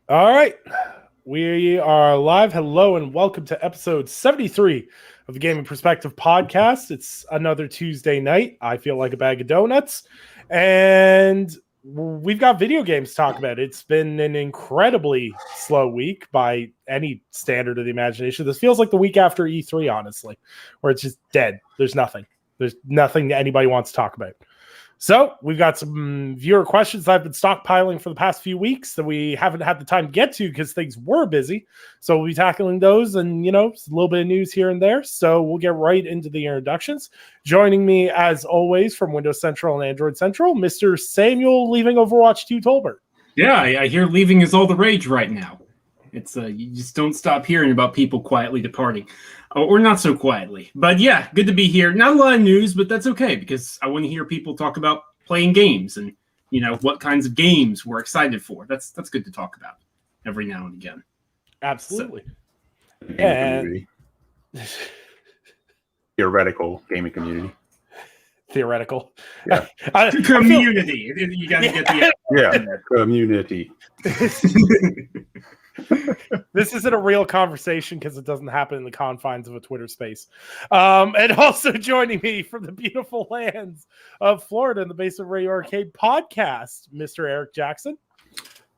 All right. We are live. Hello and welcome to episode 73 of the Gaming Perspective podcast. It's another Tuesday night. I feel like a bag of donuts. And we've got video games to talk about. It's been an incredibly slow week by any standard of the imagination. This feels like the week after E3, honestly, where it's just dead. There's nothing. There's nothing anybody wants to talk about. So we've got some viewer questions that I've been stockpiling for the past few weeks that we haven't had the time to get to because things were busy. So we'll be tackling those and, a little bit of news here and there. So we'll get right into the introductions. Joining me, as always, from Windows Central and Android Central, Mr. Samuel leaving Overwatch 2 Tolbert. Yeah, I hear leaving is all the rage right now. It's you just don't stop hearing about people quietly departing. Or not so quietly. But yeah, good to be here. Not a lot of news, but that's okay because I want to hear people talk about playing games and, what kinds of games we're excited for. That's good to talk about every now and again. Absolutely. So, and theoretical gaming community. Theoretical. Yeah. Community. You got to get the... Yeah, community. This isn't a real conversation because it doesn't happen in the confines of a Twitter space. And also joining me from the beautiful lands of Florida in the Basement Radio Arcade podcast, Mr. Eric Jackson.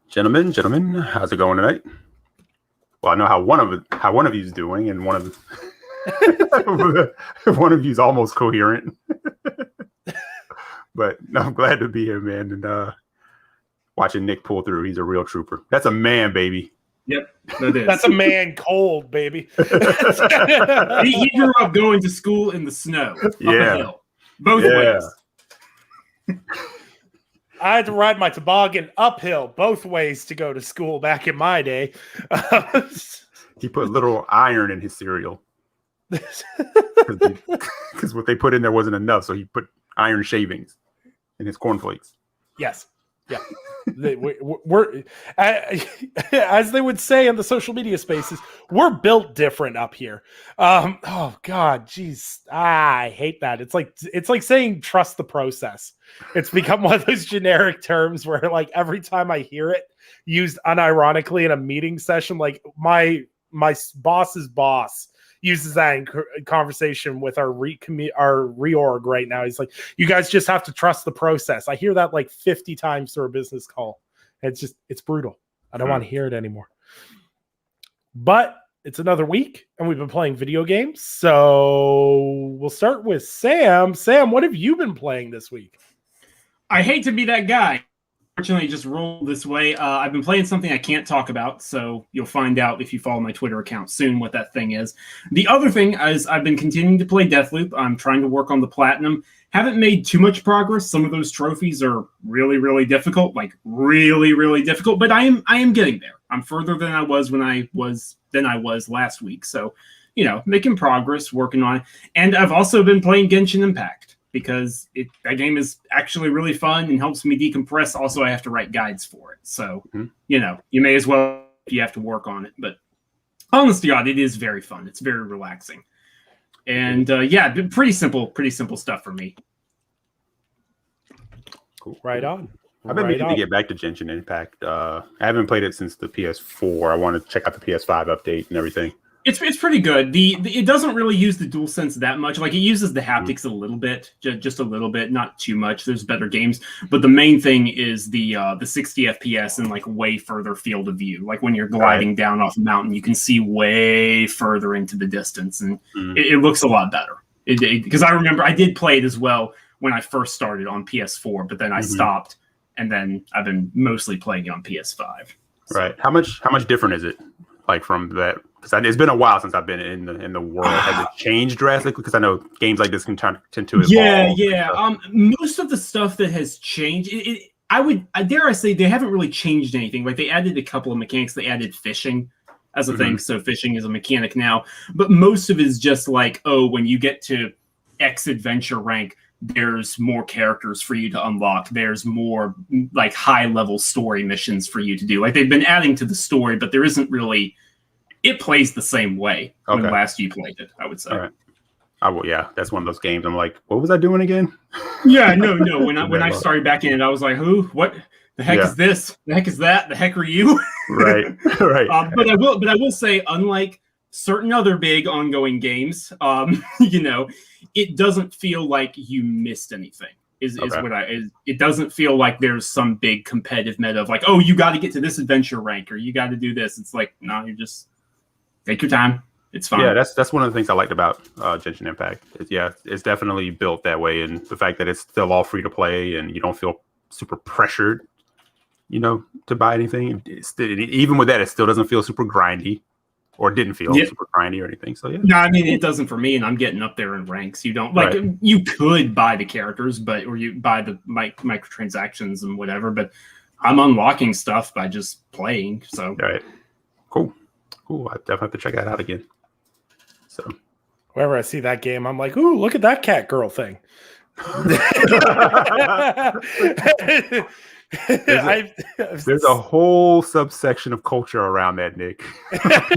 Gentlemen, how's it going tonight? Well, I know how one of you's doing, and one of you's almost coherent. But no, I'm glad to be here, man, and watching Nick pull through. He's a real trooper. That's a man, baby. Yep, that is. That's a man cold, baby. he grew up going to school in the snow. Yeah. Hill, both ways. I had to ride my toboggan uphill both ways to go to school back in my day. He put little iron in his cereal. Because what they put in there wasn't enough, so he put iron shavings in his cornflakes. Yes. Yeah. We're as they would say in the social media spaces, we're built different up here. Oh God, geez. I hate that. It's like saying trust the process. It's become one of those generic terms where like every time I hear it used unironically in a meeting session, like my boss's boss uses that in conversation with our reorg right now. He's like, you guys just have to trust the process. I hear that like 50 times through a business call. It's brutal. I don't want to hear it anymore. But it's another week and we've been playing video games. So we'll start with Sam. Sam, what have you been playing this week? I hate to be that guy. Unfortunately, just rolled this way. I've been playing something I can't talk about, so you'll find out if you follow my Twitter account soon what that thing is. The other thing is I've been continuing to play Deathloop. I'm trying to work on the Platinum. Haven't made too much progress. Some of those trophies are really, really difficult, like really, really difficult, but I am getting there. I'm further than I was last week. So, making progress, working on it. And I've also been playing Genshin Impact, because that game is actually really fun and helps me decompress. Also, I have to write guides for it. So, you may as well if you have to work on it. But honest to God, it is very fun. It's very relaxing. And pretty simple stuff for me. Cool. Right on. I've been meaning to get back to Genshin Impact. I haven't played it since the PS4. I want to check out the PS5 update and everything. It's pretty good. It doesn't really use the DualSense that much. Like, it uses the haptics a little bit, just a little bit, not too much. There's better games, but the main thing is the 60 FPS and like way further field of view. Like when you're gliding down off a mountain, you can see way further into the distance, and it looks a lot better. Because I remember I did play it as well when I first started on PS4, but then I stopped, and then I've been mostly playing it on PS5. So. Right. How much different is it? Like from that, because it's been a while since I've been in the world. Has it changed drastically? Because I know games like this can tend to evolve. Yeah. Most of the stuff that has changed, I dare I say they haven't really changed anything. Like they added a couple of mechanics. They added fishing as a thing, so fishing is a mechanic now. But most of it is just like, when you get to X adventure rank, there's more characters for you to unlock. There's more like high level story missions for you to do. Like they've been adding to the story, but there isn't really, it plays the same way when last you played it, I would say. All right. Yeah, that's one of those games. I'm like, what was I doing again? Yeah, no. When I started back in it, I was like, what? The heck is this? The heck is that? The heck are you? Right. Right. But I will say, unlike certain other big ongoing games, it doesn't feel like you missed anything. It doesn't feel like there's some big competitive meta of like, oh, you got to get to this adventure rank or you got to do this. It's like, no, you just take your time. It's fine. Yeah, that's one of the things I liked about Genshin Impact. It's definitely built that way, and the fact that it's still all free to play and you don't feel super pressured, to buy anything. Even with that, it still doesn't feel super grindy, or didn't feel super grindy or anything. So yeah. No, I mean it doesn't for me, and I'm getting up there in ranks. You don't you could buy the characters, or you buy the microtransactions and whatever, but I'm unlocking stuff by just playing. So right, cool. I definitely have to check that out again. So whenever I see that game, I'm like, ooh, look at that cat girl thing. There's a whole subsection of culture around that, Nick,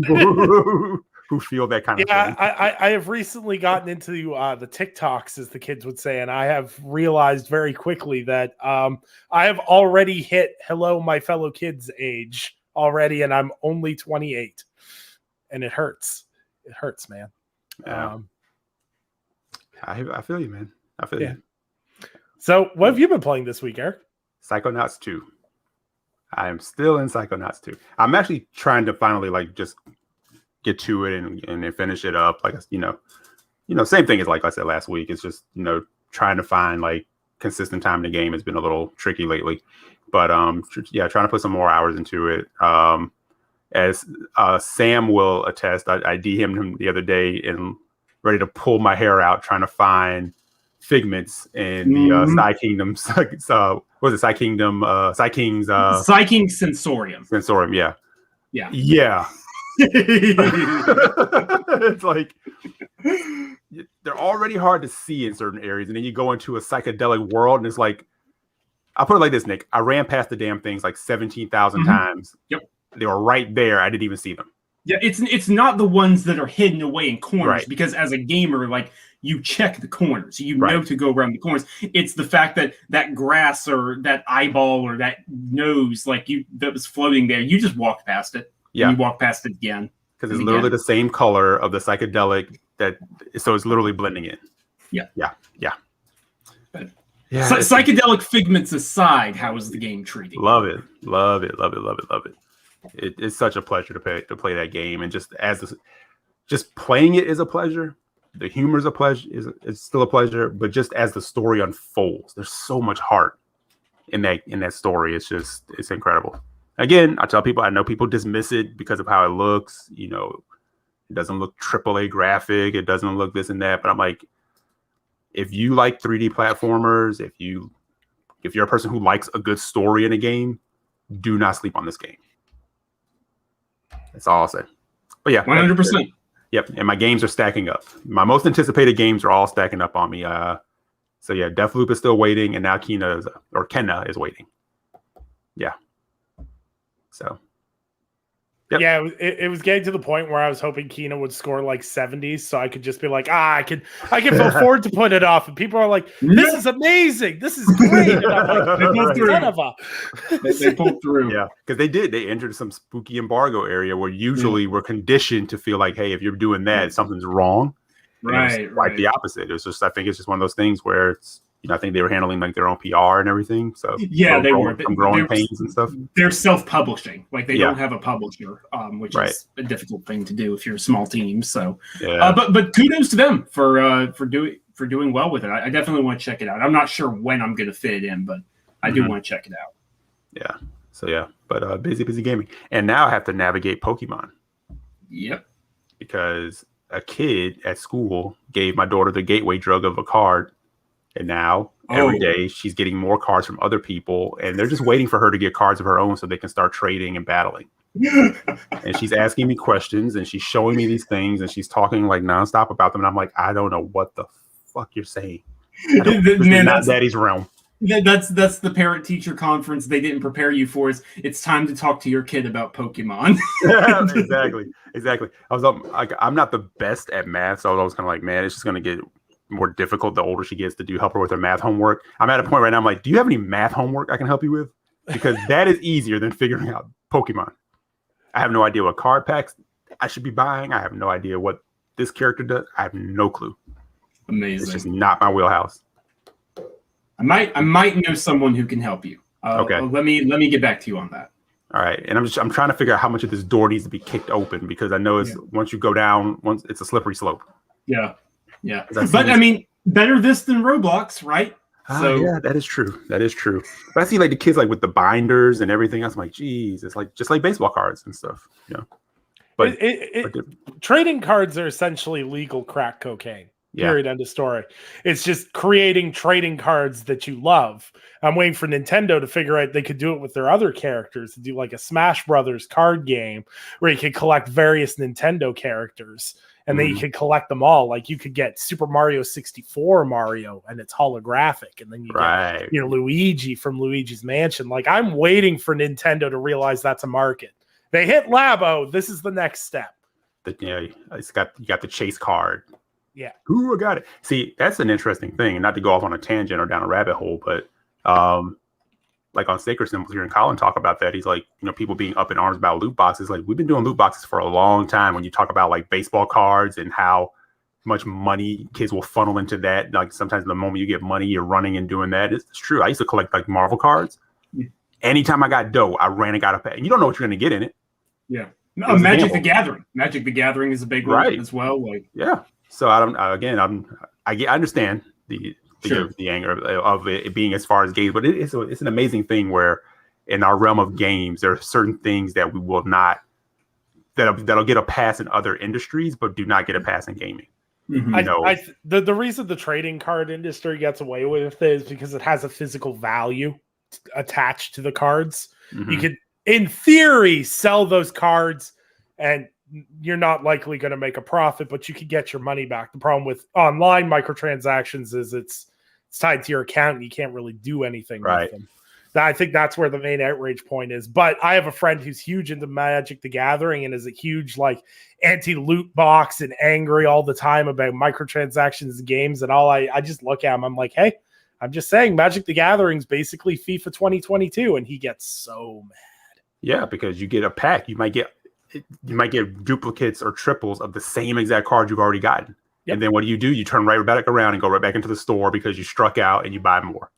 who feel that kind of thing. I have recently gotten into the TikToks, as the kids would say, and I have realized very quickly that I have already hit hello, my fellow kids age already, and I'm only 28, and it hurts. It hurts, man. Yeah. I feel you, man. I feel you. So what have you been playing this week, Eric? Psychonauts 2. I am still in Psychonauts 2. I'm actually trying to finally just get to it and then finish it up. Same thing as like I said last week. It's just, trying to find consistent time in the game has been a little tricky lately. But trying to put some more hours into it. As Sam will attest, I DM'd him the other day and ready to pull my hair out trying to find figments in the Psy Kingdom. Was it Psy Kingdom? Psy King's Psy King Sensorium. Sensorium, yeah. Yeah. It's like they're already hard to see in certain areas, and then you go into a psychedelic world, and it's like, I'll put it like this, Nick. I ran past the damn things 17,000 times. Yep. They were right there. I didn't even see them. Yeah, it's not the ones that are hidden away in corners, Right. Because as a gamer, you check the corners, know to go around the corners. It's the fact that grass or that eyeball or that nose, that was floating there, you just walked past it. Yeah, and you walk past it again because it's literally the same color of the psychedelic so it's literally blending in. Yeah. But, psychedelic figments aside, how is the game treating? Love it. It's such a pleasure to play that game, and just playing it is a pleasure. The humor is a pleasure. It's still a pleasure, but just as the story unfolds, there's so much heart in that story. It's incredible. Again, I tell people, I know people dismiss it because of how it looks. It doesn't look AAA graphic. It doesn't look this and that. But I'm like, if you like 3D platformers, if you're a person who likes a good story in a game, do not sleep on this game. That's all I'll say. But yeah, 100%. Yep, and my games are stacking up. My most anticipated games are all stacking up on me. So yeah, Deathloop is still waiting, and now Kenna is waiting. Yeah. So. Yep. Yeah, it was getting to the point where I was hoping Kina would score 70s, so I could just be like, I can feel forward to put it off. And people are like, this is amazing. This is great. And I'm like, they pulled through. Yeah, because they entered some spooky embargo area where usually we're conditioned to feel like, hey, if you're doing that, something's wrong. Right. Quite the opposite. It's just, I think it's just one of those things where it's, I think they were handling their own PR and everything. So yeah, they were some growing pains and stuff. They're self-publishing, they don't have a publisher, which is a difficult thing to do if you're a small team. So, but kudos to them for doing well with it. I definitely want to check it out. I'm not sure when I'm going to fit it in, but I do want to check it out. Yeah. So yeah, but busy gaming, and now I have to navigate Pokemon. Yep. Because a kid at school gave my daughter the gateway drug of a card. And now every day she's getting more cards from other people, and they're just waiting for her to get cards of her own so they can start trading and battling. And she's asking me questions, and she's showing me these things, and she's talking nonstop about them. And I'm like, I don't know what the fuck you're saying. That's Daddy's realm. That's the parent teacher conference they didn't prepare you for. It's time to talk to your kid about Pokemon. Exactly. I was I'm not the best at math, so I was always kind of like, man, it's just gonna get more difficult the older she gets to help her with her math homework. I'm at a point right now, I'm like, do you have any math homework I can help you with? because that is easier than figuring out Pokemon. I have no idea what card packs I should be buying. I have no idea what this character does. I have no clue. Amazing. It's just not my wheelhouse. I might know someone who can help you. Okay. Let me get back to you on that. All right, and I'm trying to figure out how much of this door needs to be kicked open because I know once you go down, it's a slippery slope. Yeah. But I mean, better this than Roblox, right? So yeah, that is true. That is true. But I see like the kids like with the binders and everything else. I'm like, geez, it's like just like baseball cards and stuff. But trading cards are essentially legal crack cocaine. Period. End of story. It's just creating trading cards that you love. I'm waiting for Nintendo to figure out they could do it with their other characters, to do like a Smash Brothers card game where you could collect various Nintendo characters and then you could collect them all. Like you could get Super Mario 64 Mario and it's holographic, and then you get Luigi from Luigi's Mansion. Like I'm waiting for Nintendo to realize that's a market. They hit Labo. This is the next step. You got the chase card. Yeah. Ooh, I got it. See, that's an interesting thing. And not to go off on a tangent or down a rabbit hole, but like on Sacred Symbols, hearing Colin talk about that, he's like, people being up in arms about loot boxes. Like we've been doing loot boxes for a long time. When you talk about like baseball cards and how much money kids will funnel into that. Like sometimes the moment you get money, you're running and doing that. It's true. I used to collect like Marvel cards. Anytime I got dough, I ran and got a pack. And you don't know what you're going to get in it. Yeah. No, Magic the Gathering. Magic the Gathering is a big one as well. Like So I understand the anger of it being as far as games, but it's an amazing thing where in our realm of games there are certain things that we will not that'll get a pass in other industries, but do not get a pass in gaming. The reason the trading card industry gets away with it is because it has a physical value attached to the cards. You could, in theory, sell those cards and you're not likely going to make a profit, but you could get your money back. The problem with online microtransactions is it's tied to your account and you can't really do anything with them. I think that's where the main outrage point is. But I have a friend who's huge into Magic the Gathering and is a huge like anti-loot box and angry all the time about microtransactions games and all. I just look at him. I'm like, hey, I'm just saying Magic the Gathering is basically FIFA 2022. And he gets so mad. Yeah, because you get a pack. You might get duplicates or triples of the same exact card you've already gotten. Yep. And then what do? You turn right back around and go right back into the store because you struck out and you buy more.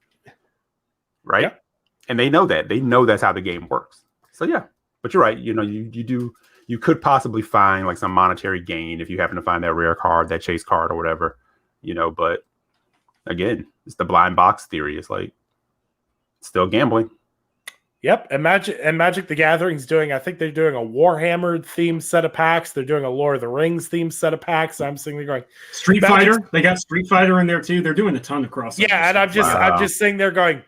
Right? Yep. And they know that. They know that's how the game works. So yeah. But you're right. You could possibly find like some monetary gain if you happen to find that rare card, that chase card or whatever. But again, it's the blind box theory. It's like still gambling. Yep, and Magic the Gathering's doing, I think they're doing a Warhammer themed set of packs. They're doing a Lord of the Rings themed set of packs. I'm sitting there going, Street Fighter. They got Street Fighter in there too. They're doing a ton of crossovers. Yeah, and I'm just sitting there going,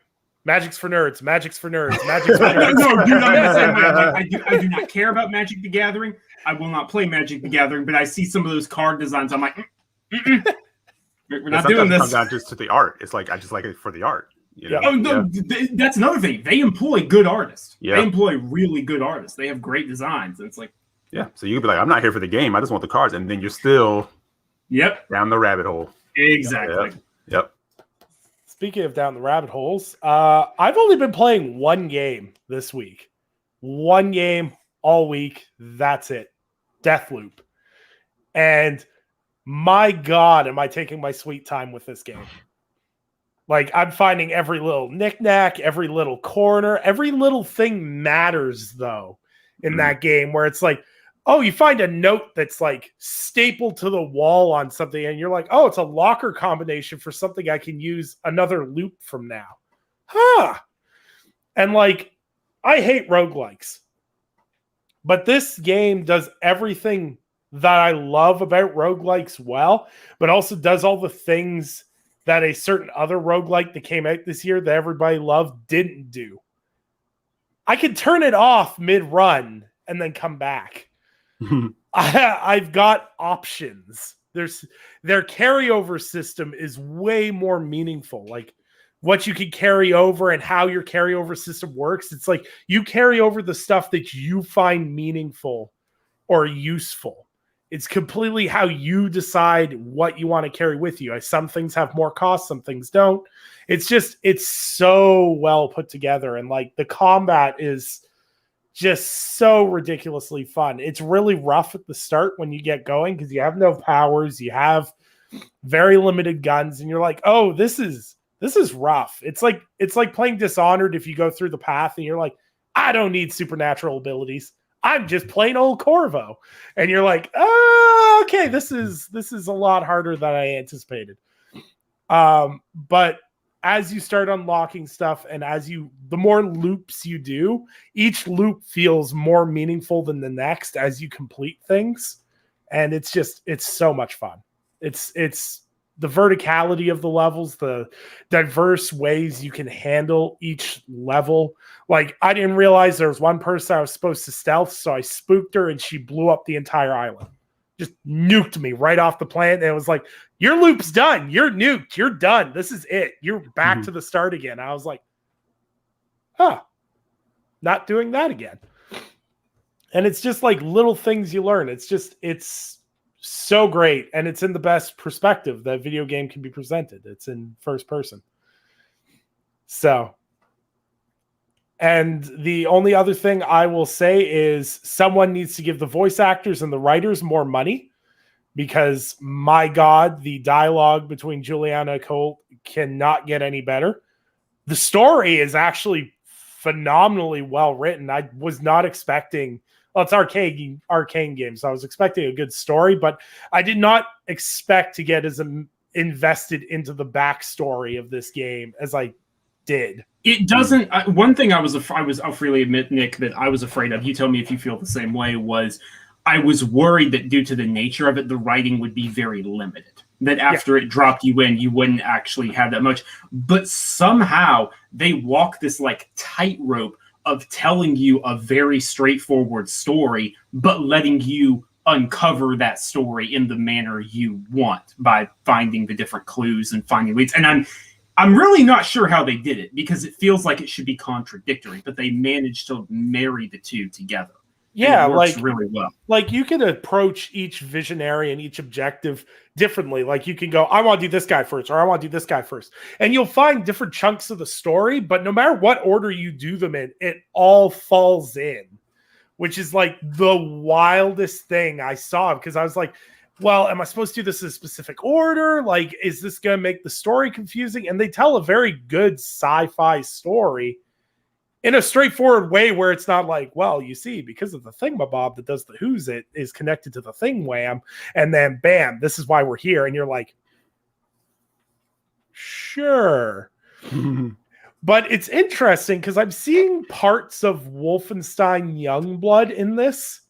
Magic's for nerds. Magic's for nerds. Magic's for nerds. No, dude, I'm the same way. I do not care about Magic the Gathering. I will not play Magic the Gathering, but I see some of those card designs. I'm like, we're not doing this. It comes down just to the art. It's like I just like it for the art. That's another thing. They employ good artists. Yeah. They employ really good artists. They have great designs. And it's like, so you could be like, I'm not here for the game. I just want the cards, and then you're still down the rabbit hole. Exactly. Yep. Speaking of down the rabbit holes, I've only been playing one game this week. One game all week. That's it. Deathloop. And my God, am I taking my sweet time with this game. Like, I'm finding every little knickknack, every little corner, every little thing matters, though, in that game where it's like, oh, you find a note that's like stapled to the wall on something, and you're like, oh, it's a locker combination for something I can use another loop from now. And like, I hate roguelikes, but this game does everything that I love about roguelikes well, but also does all the things that a certain other roguelike that came out this year that everybody loved didn't do. I could turn it off mid-run and then come back. I've got options. Their carryover system is way more meaningful. Like what you can carry over and how your carryover system works. It's like you carry over the stuff that you find meaningful or useful. It's completely how you decide what you want to carry with you. Some things have more cost, some things don't. It's so well put together, and like the combat is just so ridiculously fun. It's really rough at the start when you get going because you have no powers, you have very limited guns, and you're like, oh, this is rough. It's like playing Dishonored if you go through the path and you're like, I don't need supernatural abilities. I'm just plain old Corvo. And you're like, oh, okay, this is a lot harder than I anticipated. But as you start unlocking stuff and the more loops you do, each loop feels more meaningful than the next as you complete things. And it's so much fun. It's the verticality of the levels, the diverse ways you can handle each level. Like, I didn't realize there was one person I was supposed to stealth, so I spooked her and she blew up the entire island. Just nuked me right off the planet. And it was like, your loop's done. You're nuked. You're done. This is it. You're back to the start again. I was like, not doing that again. And it's just like little things you learn. It's so great, and it's in the best perspective that video game can be presented. It's in first person. So, and the only other thing I will say is someone needs to give the voice actors and the writers more money, because my God, the dialogue between Juliana and Cole cannot get any better. The story is actually phenomenally well written. I was not expecting... Well, it's arcane games, so I was expecting a good story, but I did not expect to get as invested into the backstory of this game as I did. It doesn't. One thing I'll freely admit, Nick, that I was afraid of. You tell me if you feel the same way. Was I was worried that due to the nature of it, the writing would be very limited. That after it dropped you in, you wouldn't actually have that much. But somehow they walk this like tightrope of telling you a very straightforward story, but letting you uncover that story in the manner you want by finding the different clues and finding leads. And I'm really not sure how they did it, because it feels like it should be contradictory, but they managed to marry the two together. Yeah, it works really well. Like, you can approach each visionary and each objective differently. Like, you can go, I want to do this guy first, or I want to do this guy first. And you'll find different chunks of the story, but no matter what order you do them in, it all falls in, which is like the wildest thing I saw, because I was like, well, am I supposed to do this in a specific order? Like, is this going to make the story confusing? And they tell a very good sci-fi story in a straightforward way, where it's not like, well, you see, because of the thingamabob that does the who's it is connected to the thing wham, and then bam, this is why we're here. And you're like, sure. But it's interesting because I'm seeing parts of Wolfenstein Youngblood in this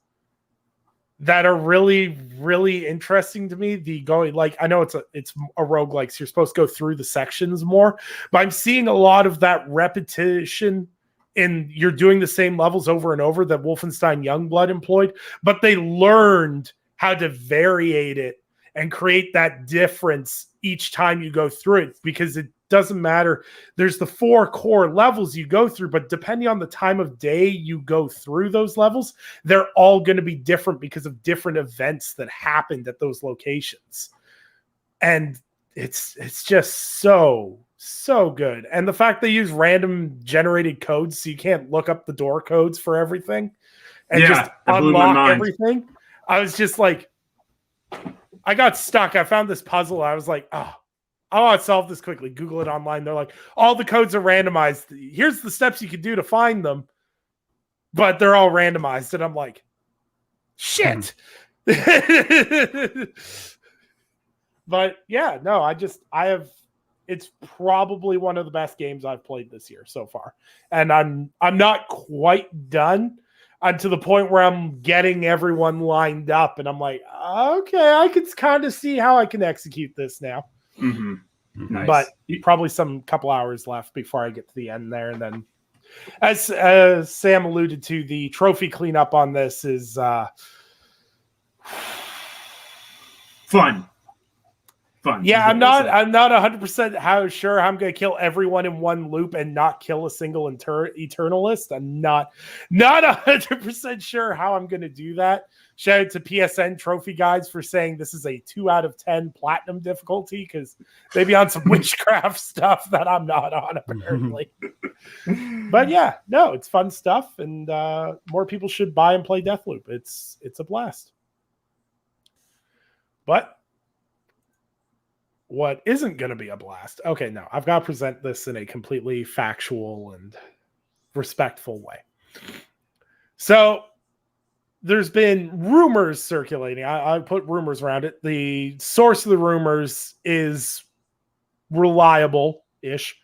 that are really, really interesting to me. I know it's a roguelike, so you're supposed to go through the sections more, but I'm seeing a lot of that repetition in you're doing the same levels over and over that Wolfenstein Youngblood employed, but they learned how to variate it and create that difference each time you go through it, because it doesn't matter. There's the 4 core levels you go through, but depending on the time of day you go through those levels, they're all going to be different because of different events that happened at those locations. And it's just so good. And the fact they use random generated codes, so you can't look up the door codes for everything and just unlock everything. I was just like, I got stuck. I found this puzzle. I was like, oh, I want to solve this quickly. Google it online. They're like, all the codes are randomized. Here's the steps you can do to find them, but they're all randomized. And I'm like, shit. But yeah, no, it's probably one of the best games I've played this year so far. And I'm not quite done. I'm to the point where I'm getting everyone lined up, and I'm like, okay, I can kind of see how I can execute this now. Mm-hmm. Nice. But probably some couple hours left before I get to the end there. And then, as Sam alluded to, the trophy cleanup on this is fun. fun. Yeah, I'm not 100% sure how I'm going to kill everyone in one loop and not kill a single Eternalist. I'm not 100% sure how I'm going to do that. Shout out to PSN Trophy Guides for saying this is a 2 out of 10 platinum difficulty, because they be on some witchcraft stuff that I'm not on, apparently. But yeah, no, it's fun stuff, and more people should buy and play Deathloop. It's a blast. But what isn't going to be a blast? Okay, no, I've got to present this in a completely factual and respectful way. So there's been rumors circulating. I put rumors around it. The source of the rumors is reliable-ish.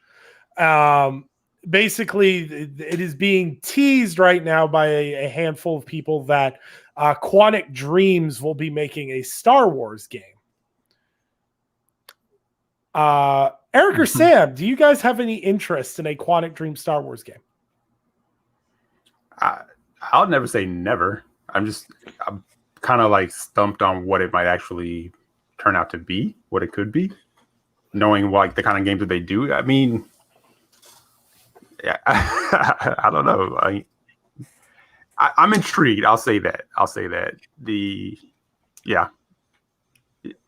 Basically, it is being teased right now by a handful of people that Quantic Dreams will be making a Star Wars game. Eric or Sam, do you guys have any interest in a Quantic Dream Star Wars game? I'll never say never. I'm kind of like stumped on what it might actually turn out to be, what it could be, knowing like the kind of games that they do. I mean, yeah, I don't know. I'm intrigued. I'll say that. Yeah.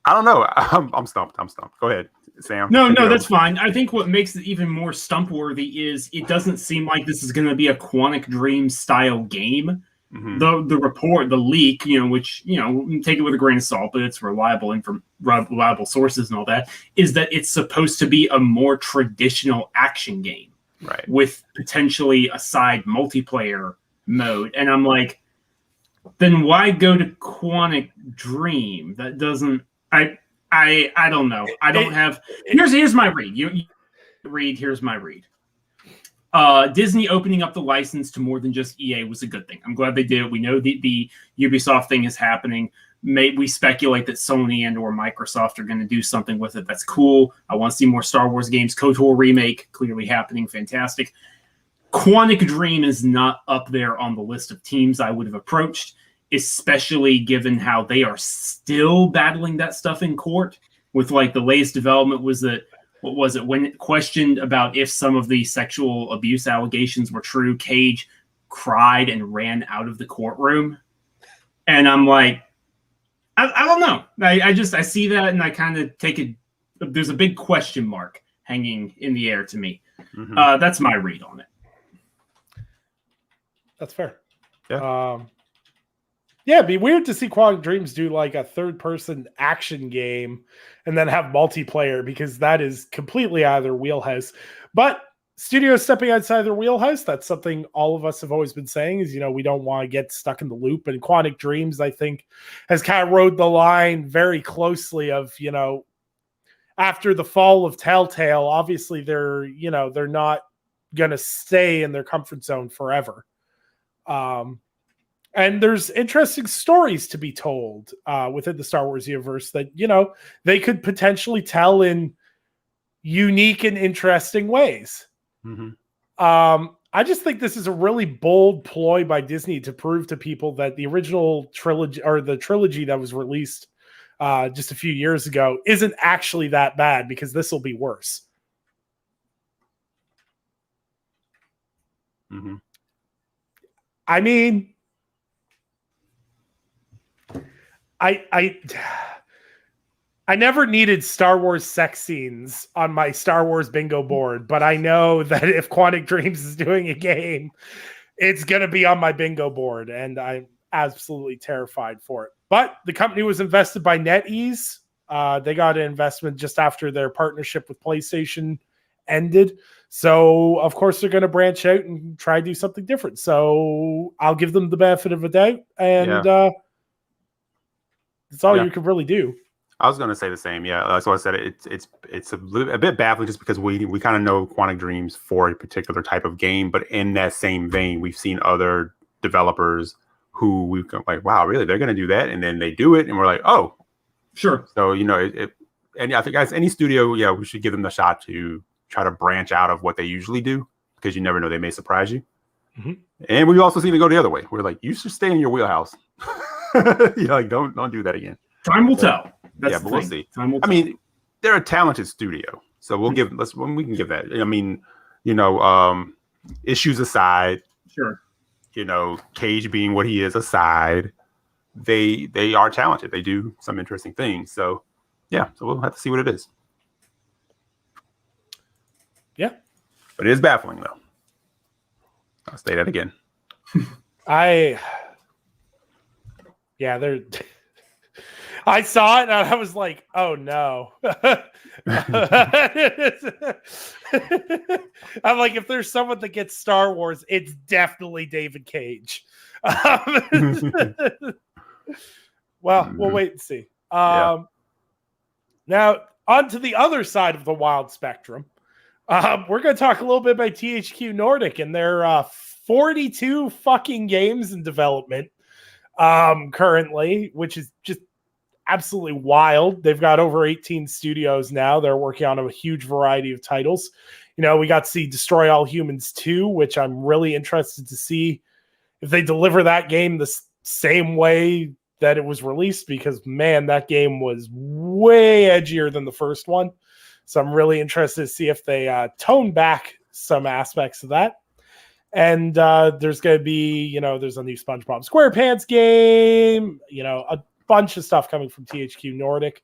I don't know. I'm stumped. Go ahead, Sam. No, that's fine. I think what makes it even more stump worthy is it doesn't seem like this is going to be a Quantic Dream style game. Mm-hmm. The report, the leak, which take it with a grain of salt, but it's reliable sources and all that, is that it's supposed to be a more traditional action game, right? With potentially a side multiplayer mode. And I'm like, then why go to Quantic Dream? That doesn't. I don't know. I don't have. Here's my read. You read. Here's my read. Disney opening up the license to more than just EA was a good thing. I'm glad they did it. We know the Ubisoft thing is happening. We speculate that Sony and or Microsoft are going to do something with it. That's cool. I want to see more Star Wars games. KOTOR remake clearly happening. Fantastic. Quantic Dream is not up there on the list of teams I would have approached, especially given how they are still battling that stuff in court. With like the latest development was that, what was it, when it questioned about if some of the sexual abuse allegations were true, Cage cried and ran out of the courtroom. And I'm like, I don't know. I see that and I kind of take it. There's a big question mark hanging in the air to me. Mm-hmm. That's my read on it. That's fair. Yeah. Yeah, it'd be weird to see Quantic Dreams do like a third-person action game and then have multiplayer, because that is completely out of their wheelhouse. But studios stepping outside their wheelhouse, that's something all of us have always been saying is, we don't want to get stuck in the loop. And Quantic Dreams, I think, has kind of rode the line very closely of, after the fall of Telltale, obviously they're not going to stay in their comfort zone forever. And there's interesting stories to be told within the Star Wars universe that, they could potentially tell in unique and interesting ways. Mm-hmm. I just think this is a really bold ploy by Disney to prove to people that the original trilogy, or the trilogy that was released just a few years ago, isn't actually that bad, because this will be worse. Mm-hmm. I mean, I never needed Star Wars sex scenes on my Star Wars bingo board, but I know that if Quantic Dreams is doing a game, it's going to be on my bingo board, and I'm absolutely terrified for it. But the company was invested by NetEase. They got an investment just after their partnership with PlayStation ended. So, of course, they're going to branch out and try to do something different. So I'll give them the benefit of a doubt, and that's all you can really do. I was going to say the same. Yeah, that's why I said it's a bit baffling, just because we kind of know Quantic Dreams for a particular type of game, but in that same vein, we've seen other developers who we've gone like, wow, really, they're going to do that, and then they do it, and we're like, oh, sure. So and I think as any studio, we should give them the shot to try to branch out of what they usually do, because you never know, they may surprise you. Mm-hmm. And we've also seen it go the other way. We're like, you should stay in your wheelhouse. Like, don't do that again. Time will tell. But we'll see. I mean, they're a talented studio. So we can give that. I mean, issues aside, Sure. Cage being what he is aside, they are talented. They do some interesting things. So yeah, so we'll have to see what it is. Yeah. But it is baffling though. I'll say that again. I saw it and I was like, oh no. I'm like, if there's someone that gets Star Wars, it's definitely David Cage. Well, we'll wait and see. Now, on to the other side of the wild spectrum. We're going to talk a little bit about THQ Nordic and their 42 fucking games in development currently, which is just absolutely wild. They've got over 18 studios now. They're working on a huge variety of titles. We got to see Destroy All Humans 2, which I'm really interested to see if they deliver that game the same way that it was released, because man, that game was way edgier than the first one. So I'm really interested to see if they tone back some aspects of that. And there's going to be, there's a new SpongeBob SquarePants game, a bunch of stuff coming from THQ Nordic.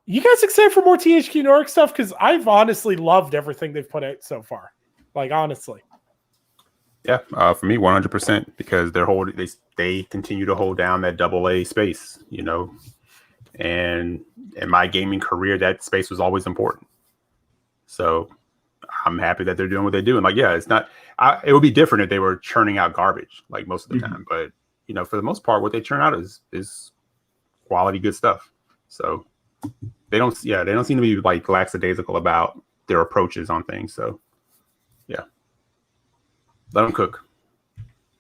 You guys excited for more THQ Nordic stuff? Because I've honestly loved everything they've put out so far. Like, honestly. Yeah, for me, 100%, because they continue to hold down that AA space, and in my gaming career, that space was always important. So I'm happy that they're doing what they do. And like, yeah, it's not, it would be different if they were churning out garbage like most of the time. But, for the most part, what they churn out is quality, good stuff. So they don't seem to be like lackadaisical about their approaches on things. So yeah, let them cook.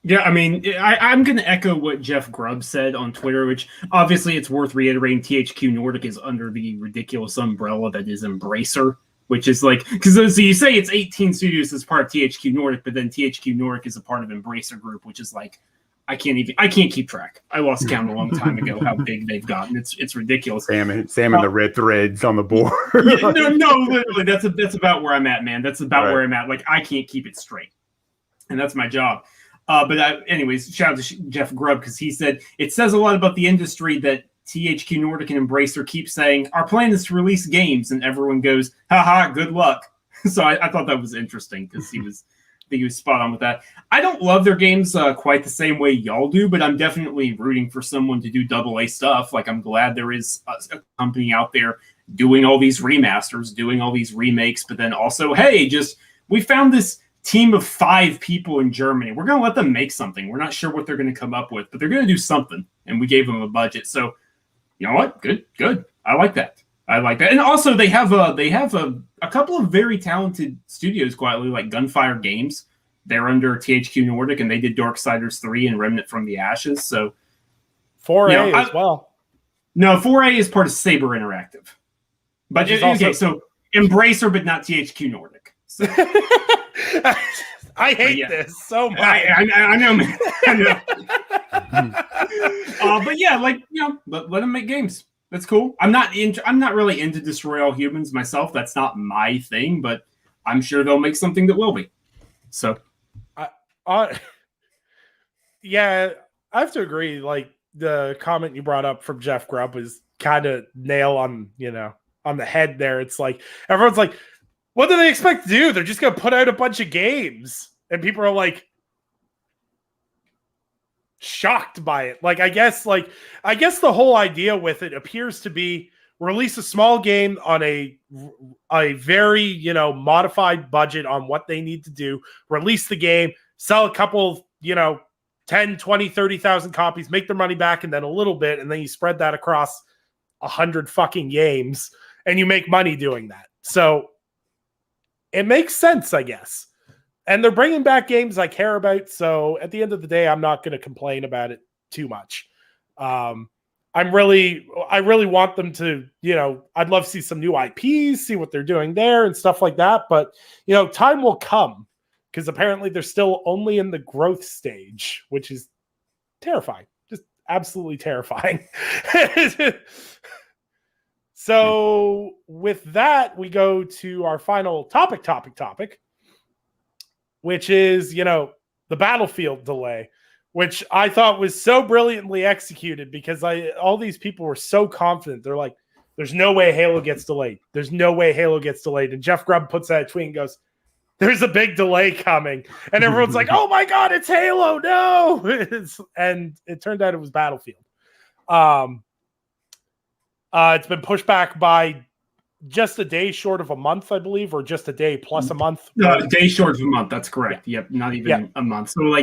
Yeah, I mean, I'm going to echo what Jeff Grubb said on Twitter, which obviously it's worth reiterating. THQ Nordic is under the ridiculous umbrella that is Embracer, which is like, because so you say it's 18 studios as part of THQ Nordic, but then THQ Nordic is a part of Embracer Group, which is like, I can't keep track. I lost count a long time ago how big they've gotten. It's ridiculous. Sam and the red threads on the board. no, literally, that's about where I'm at, man. That's about where I'm at. Like, I can't keep it straight, and that's my job. Anyways, shout out to Jeff Grubb, because he said it says a lot about the industry that THQ Nordic and Embracer keep saying our plan is to release games, and everyone goes, haha, good luck. So I thought that was interesting, because I think he was spot on with that. I don't love their games quite the same way y'all do, but I'm definitely rooting for someone to do AA stuff. Like, I'm glad there is a company out there doing all these remasters, doing all these remakes, but then also, hey, we found this team of 5 people in Germany. We're going to let them make something. We're not sure what they're going to come up with, but they're going to do something, and we gave them a budget. So, you know what? Good. I like that. And also, they have a couple of very talented studios quietly, like Gunfire Games. They're under THQ Nordic, and they did Darksiders 3 and Remnant from the Ashes. So 4A as well. No, 4A is part of Saber Interactive. But so Embracer, but not THQ Nordic. So. I hate this so much. I know, man. I know. But yeah, let them make games. That's cool. I'm not really into Destroy All Humans myself. That's not my thing, but I'm sure they'll make something that will be. So, yeah, I have to agree. Like, the comment you brought up from Jeff Grubb is kind of nail on the head there. It's like everyone's like, what do they expect to do? They're just going to put out a bunch of games. And people are like shocked by it. Like, I guess the whole idea with it appears to be release a small game on a very, modified budget on what they need to do, release the game, sell a couple, 10, 20, 30,000 copies, make their money back, and then a little bit. And then you spread that across 100 fucking games and you make money doing that. So it makes sense, I guess. And they're bringing back games I care about. So at the end of the day, I'm not going to complain about it too much. I really want them to, I'd love to see some new IPs, see what they're doing there and stuff like that. But, time will come, because apparently they're still only in the growth stage, which is terrifying. Just absolutely terrifying. So with that, we go to our final topic, which is, the Battlefield delay, which I thought was so brilliantly executed because all these people were so confident. They're like, there's no way Halo gets delayed. There's no way Halo gets delayed. And Jeff Grubb puts out a tweet and goes, there's a big delay coming. And everyone's like, oh my God, it's Halo. No. And it turned out it was Battlefield. It's been pushed back by just a day short of a month, I believe, or just a day plus a month. A day short of a month. That's correct. Yep. Not even a month. So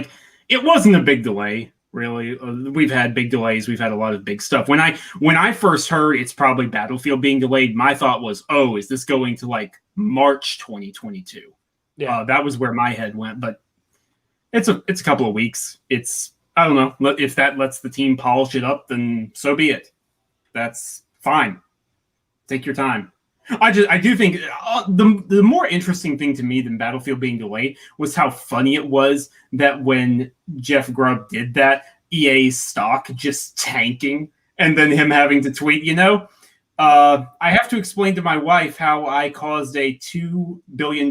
it wasn't a big delay. Really, we've had big delays. We've had a lot of big stuff. When I first heard it's probably Battlefield being delayed, my thought was, oh, is this going to March 2022? Yeah, that was where my head went. But it's a couple of weeks. I don't know if that lets the team polish it up, then so be it. That's fine. Take your time. I do think the more interesting thing to me than Battlefield being delayed was how funny it was that when Jeff Grubb did that, EA's stock just tanking, and then him having to tweet, I have to explain to my wife how I caused a $2 billion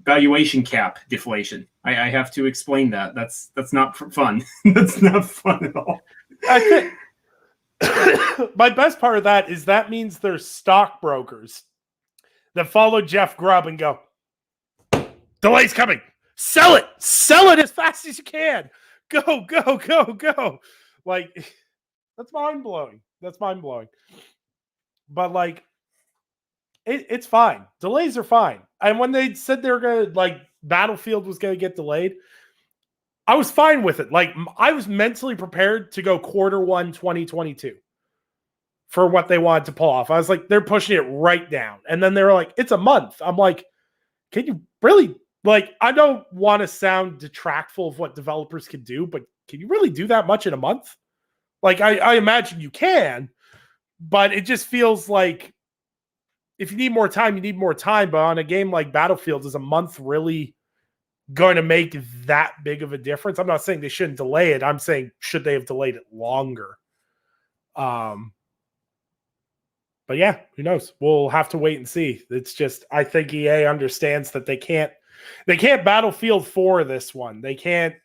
valuation cap deflation. I have to explain that. That's not fun. That's not fun at all. I think my best part of that means there's stockbrokers that follow Jeff Grubb and go, delay's coming. Sell it as fast as you can. Go. That's mind blowing. But it's fine. Delays are fine. And when they said they were going to Battlefield was going to get delayed, I was fine with it. I was mentally prepared to go Q1 2022 for what they wanted to pull off. I was like, they're pushing it right down. And then they were like, it's a month. I'm like, can you really, I don't want to sound detractful of what developers can do, but can you really do that much in a month? I imagine you can, but it just feels like if you need more time, you need more time. But on a game like Battlefield, is a month really going to make that big of a difference? I'm not saying they shouldn't delay it. I'm saying, should they have delayed it longer? But yeah, who knows? We'll have to wait and see. It's just, I think EA understands that they can't Battlefield 4 this one. They can't,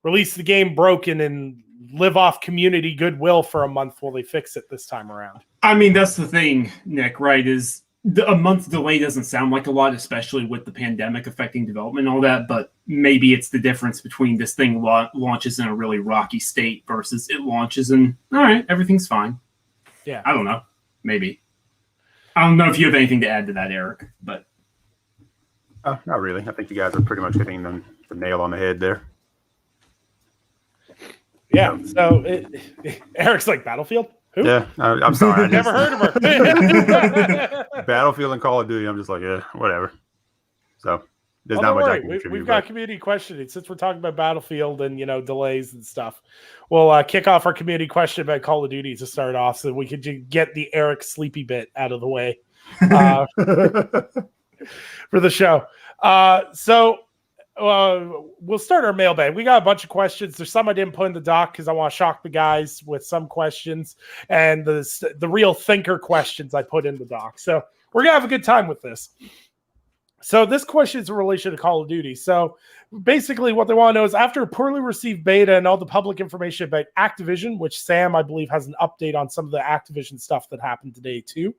release the game broken and live off community goodwill for a month while they fix it this time around. I mean, that's the thing, Nick, right? Is a month delay doesn't sound like a lot, especially with the pandemic affecting development and all that, but maybe it's the difference between this thing launches in a really rocky state versus it launches and, all right, everything's fine. Yeah. I don't know. Maybe. I don't know if you have anything to add to that, Eric, but. Not really. I think you guys are pretty much hitting the nail on the head there. Yeah. So Eric's like, Battlefield? Who? Yeah, I'm sorry. Never heard of her. Battlefield and Call of Duty, I'm just like, yeah, whatever. So there's not much I can contribute. We've got community questioning. Since we're talking about Battlefield and, delays and stuff, we'll kick off our community question about Call of Duty to start off so we could get the Eric sleepy bit out of the way for the show. We'll start our mailbag. We got a bunch of questions. There's some I didn't put in the doc because I want to shock the guys with some questions, and the real thinker questions I put in the doc. So we're gonna have a good time with this. So this question is in relation to Call of Duty. So basically what they want to know is, after a poorly received beta and all the public information about Activision, which Sam, I believe, has an update on some of the Activision stuff that happened today too.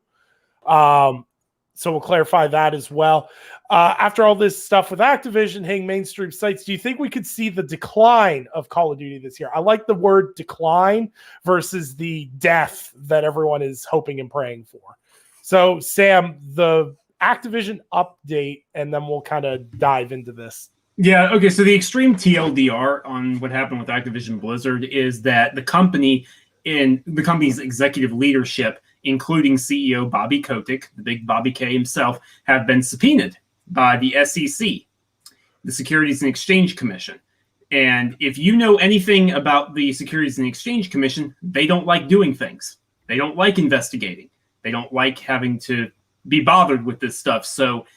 So we'll clarify that as well. After all this stuff with Activision hitting mainstream sites, do you think we could see the decline of Call of Duty this year? I like the word decline versus the death that everyone is hoping and praying for. So, Sam, the Activision update, and then we'll kind of dive into this. Yeah, okay, so the extreme TLDR on what happened with Activision Blizzard is that the company and the company's executive leadership, including CEO Bobby Kotick, the big Bobby K himself, have been subpoenaed by the SEC, the Securities and Exchange Commission. And if you know anything about the Securities and Exchange Commission, they don't like doing things. They don't like investigating. They don't like having to be bothered with this stuff. So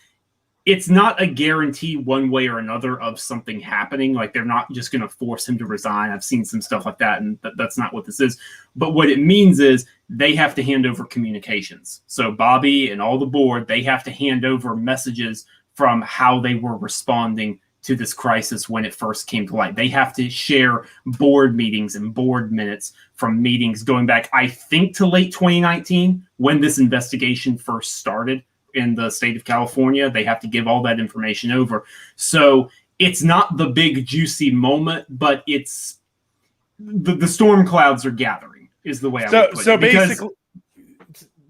it's not a guarantee one way or another of something happening. Like, they're not just going to force him to resign. I've seen some stuff like that, and that's not what this is. But what it means is they have to hand over communications. So Bobby and all the board, they have to hand over messages from how they were responding to this crisis when it first came to light. They have to share board meetings and board minutes from meetings going back, I think, to late 2019 when this investigation first started in the state of California. They have to give all that information over. So it's not the big juicy moment, but it's the storm clouds are gathering is the way I would put it. So basically,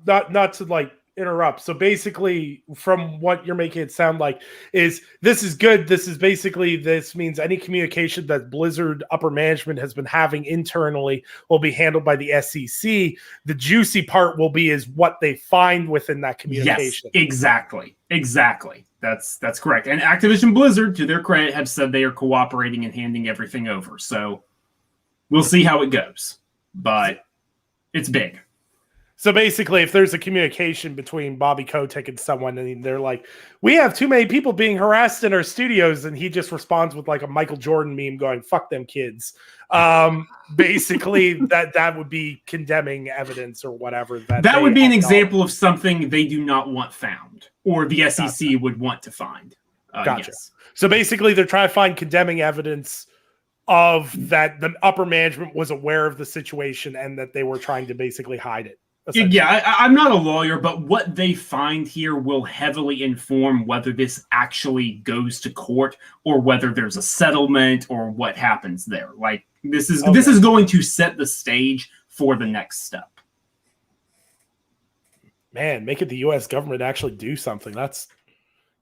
not to like interrupt. So basically, from what you're making it sound like, is this is good. This means any communication that Blizzard upper management has been having internally will be handled by the SEC. The juicy part will be is what they find within that communication. Yes, exactly. That's correct. And Activision Blizzard, to their credit, have said they are cooperating and handing everything over. So we'll see how it goes. But it's big. So basically, if there's a communication between Bobby Kotick and someone, and they're like, we have too many people being harassed in our studios, and he just responds with like a Michael Jordan meme going, fuck them kids. Basically, that would be condemning evidence or whatever. That would be an example of something they do not want found, or the SEC would want to find. Gotcha. Yes. So basically, they're trying to find condemning evidence of that the upper management was aware of the situation and that they were trying to basically hide it. Yeah, I'm not a lawyer, but what they find here will heavily inform whether this actually goes to court or whether there's a settlement or what happens there. Like, this is going to set the stage for the next step. Man, make it the U.S. government actually do something. That's,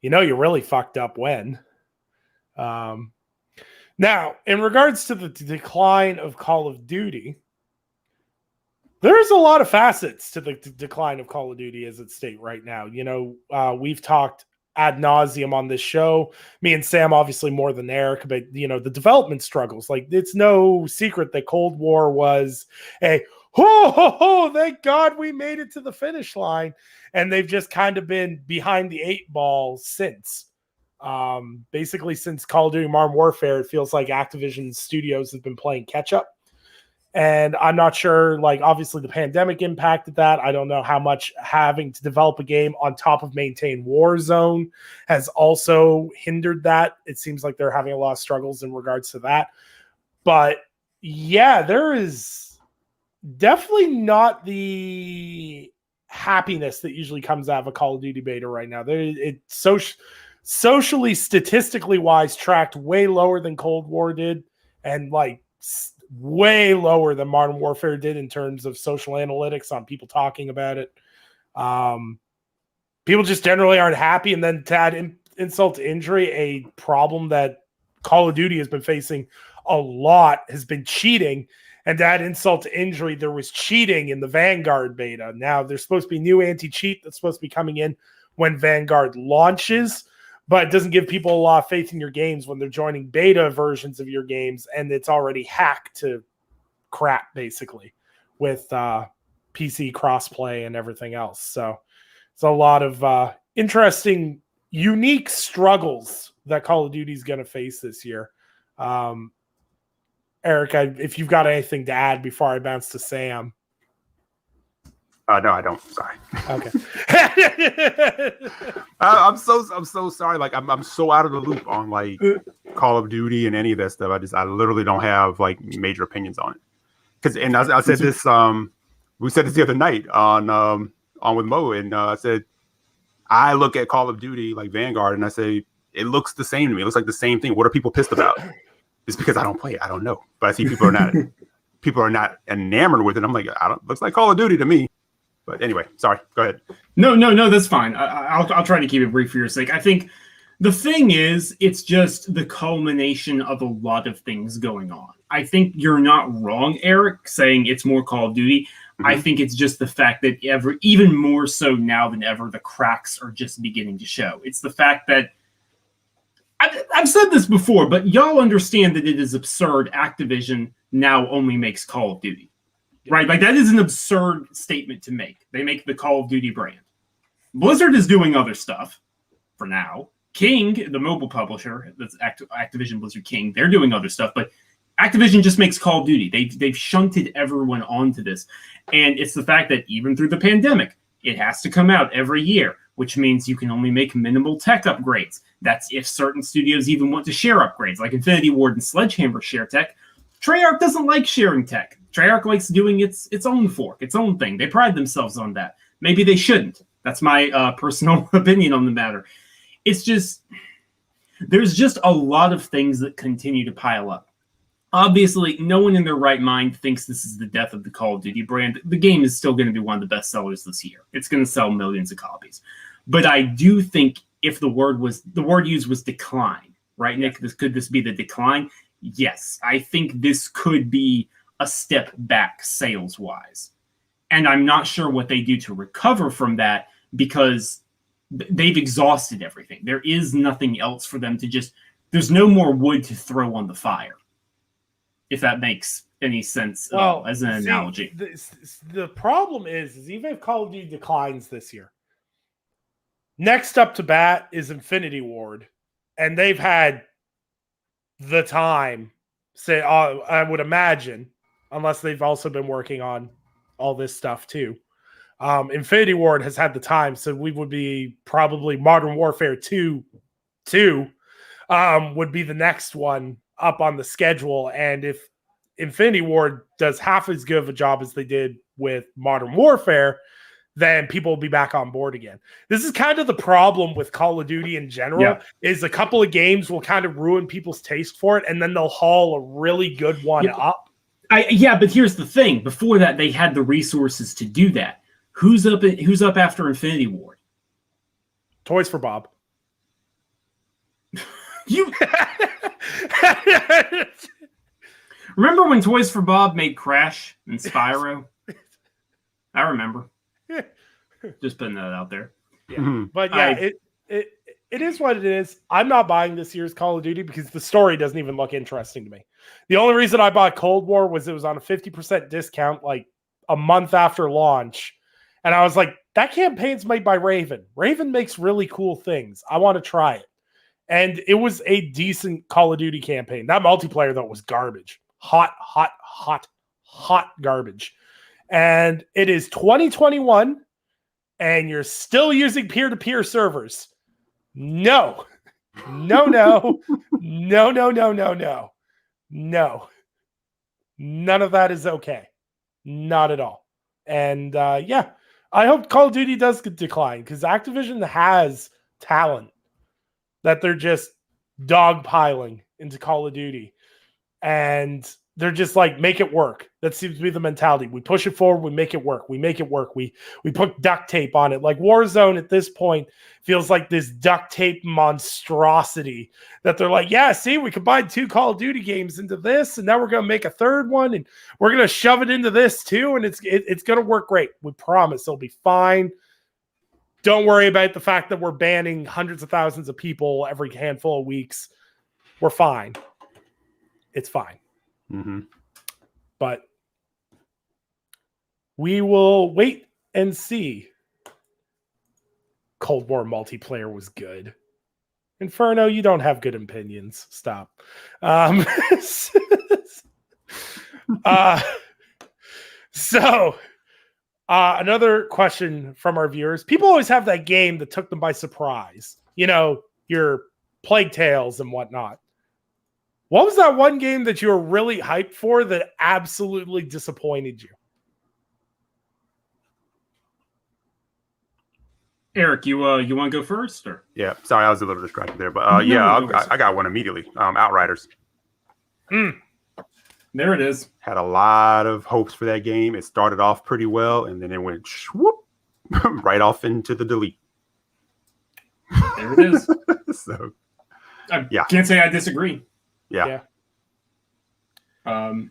you're really fucked up when. Now, in regards to the decline of Call of Duty, there's a lot of facets to the decline of Call of Duty as it's state right now. We've talked ad nauseum on this show. Me and Sam, obviously more than Eric, but the development struggles. Like, it's no secret that Cold War was thank God we made it to the finish line, and they've just kind of been behind the 8 ball since. Basically, since Call of Duty Modern Warfare, it feels like Activision Studios have been playing catch up. And I'm not sure, like, obviously the pandemic impacted that. I don't know how much having to develop a game on top of maintain Warzone has also hindered that. It seems like they're having a lot of struggles in regards to that. But yeah, there is definitely not the happiness that usually comes out of a Call of Duty beta right now. It's socially, statistically wise, tracked way lower than Cold War did. And like, way lower than Modern Warfare did in terms of social analytics on people talking about it. People just generally aren't happy. And then to add insult to injury, a problem that Call of Duty has been facing a lot has been cheating. And to add insult to injury, there was cheating in the Vanguard beta. Now, there's supposed to be new anti-cheat that's supposed to be coming in when Vanguard launches, but it doesn't give people a lot of faith in your games when they're joining beta versions of your games and it's already hacked to crap, basically, with PC crossplay and everything else. So it's a lot of interesting, unique struggles that Call of Duty is going to face this year. Eric, if you've got anything to add before I bounce to Sam. No, I don't. Sorry. Okay. I'm so sorry. Like, I'm so out of the loop on like Call of Duty and any of that stuff. I literally don't have like major opinions on it. And I said this. We said this the other night on with Mo, and I said I look at Call of Duty like Vanguard, and I say it looks the same to me. It looks like the same thing. What are people pissed about? It's because I don't play it. I don't know, but I see people are not enamored with it. I'm like, looks like Call of Duty to me. But anyway, sorry. Go ahead. No, that's fine. I'll try to keep it brief for your sake. I think the thing is, it's just the culmination of a lot of things going on. I think you're not wrong, Eric, saying it's more Call of Duty. Mm-hmm. I think it's just the fact that even more so now than ever, the cracks are just beginning to show. It's the fact that I've said this before, but y'all understand that it is absurd Activision now only makes Call of Duty. Right, like that is an absurd statement to make. They make the Call of Duty brand. Blizzard is doing other stuff for now. King, the mobile publisher, that's Activision Blizzard King, they're doing other stuff, but Activision just makes Call of Duty. They've shunted everyone onto this. And it's the fact that even through the pandemic, it has to come out every year, which means you can only make minimal tech upgrades. That's if certain studios even want to share upgrades, like Infinity Ward and Sledgehammer share tech. Treyarch doesn't like sharing tech. Treyarch likes doing its own fork, its own thing. They pride themselves on that. Maybe they shouldn't. That's my personal opinion on the matter. It's just, there's just a lot of things that continue to pile up. Obviously, no one in their right mind thinks this is the death of the Call of Duty brand. The game is still going to be one of the best sellers this year. It's going to sell millions of copies. But I do think if the word used was decline, right, Nick? Could this be the decline? Yes. I think this could be a step back sales-wise. And I'm not sure what they do to recover from that because they've exhausted everything. There is nothing else for them to just... There's no more wood to throw on the fire. If that makes any sense as an analogy. The problem is even if Call of Duty declines this year, next up to bat is Infinity Ward, and they've had the time, I would imagine, unless they've also been working on all this stuff too. Infinity Ward has had the time, so we would be probably Modern Warfare 2 would be the next one up on the schedule. And if Infinity Ward does half as good of a job as they did with Modern Warfare, then people will be back on board again. This is kind of the problem with Call of Duty in general, is a couple of games will kind of ruin people's taste for it, and then they'll haul a really good one up. But here's the thing. Before that, they had the resources to do that. Who's up after Infinity Ward? Toys for Bob. You remember when Toys for Bob made Crash and Spyro? I remember. Just putting that out there. Yeah. But yeah, it is what it is. I'm not buying this year's Call of Duty because the story doesn't even look interesting to me. The only reason I bought Cold War was it was on a 50% discount like a month after launch. And I was like, that campaign's made by Raven. Raven makes really cool things. I want to try it. And it was a decent Call of Duty campaign. That multiplayer, though, was garbage. Hot garbage. And it is 2021, and you're still using peer-to-peer servers. No. None of that is okay. Not at all. And I hope Call of Duty does decline because Activision has talent that they're just dogpiling into Call of Duty. And they're just like, make it work. That seems to be the mentality. We push it forward, we make it work. We make it work. We put duct tape on it. Like Warzone at this point feels like this duct tape monstrosity that they're like, yeah, see, we combined 2 Call of Duty games into this, and now we're going to make a third one, and we're going to shove it into this too, and it's going to work great. We promise it'll be fine. Don't worry about the fact that we're banning hundreds of thousands of people every handful of weeks. We're fine. It's fine. Mm-hmm. But we will wait and see. Cold War multiplayer was good. Inferno, you don't have good opinions. Stop. Another question from our viewers. People always have that game that took them by surprise. You know, your Plague Tales and whatnot. What was that one game that you were really hyped for that absolutely disappointed you? Eric, you want to go first? Or? Yeah, sorry, I was a little distracted there. But I got one immediately. Outriders. There it is. Had a lot of hopes for that game. It started off pretty well, and then it went whoop, right off into the delete. There it is. So, I can't say I disagree. Yeah. You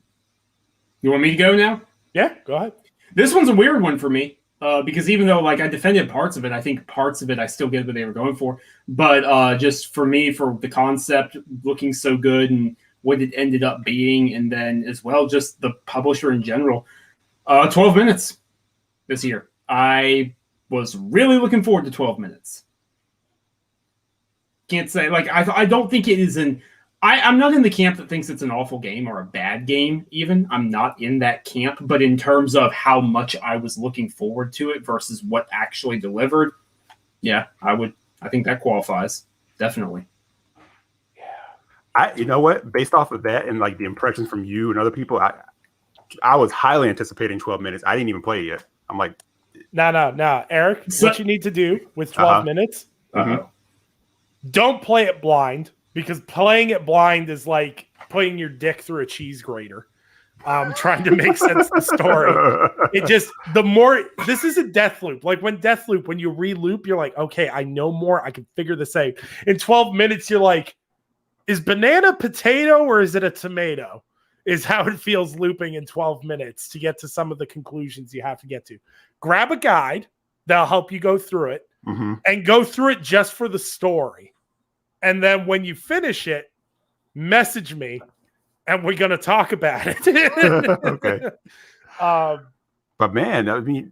want me to go now? Yeah, go ahead. This one's a weird one for me because even though like I defended parts of it, I think parts of it I still get what they were going for. But just for me, for the concept looking so good and what it ended up being, and then as well just the publisher in general, 12 minutes this year. I was really looking forward to 12 minutes. Can't say. Like, I don't think it is I'm not in the camp that thinks it's an awful game or a bad game, even. I'm not in that camp. But in terms of how much I was looking forward to it versus what actually delivered, yeah, I think that qualifies. Definitely. You know what? Based off of that and like the impressions from you and other people, I was highly anticipating 12 minutes. I didn't even play it yet. I'm like, no, Eric. What you need to do with 12 minutes? Don't play it blind, because playing it blind is like putting your dick through a cheese grater. Trying to make sense of the story. It just, this is a death loop. Like when you re-loop, you're like, okay, I know more. I can figure this out. In 12 minutes, you're like, is banana potato or is it a tomato? Is how it feels looping in 12 minutes to get to some of the conclusions you have to get to. Grab a guide that'll help you go through it and go through it just for the story. And then when you finish it, message me and we're going to talk about it. Okay. But man, I mean,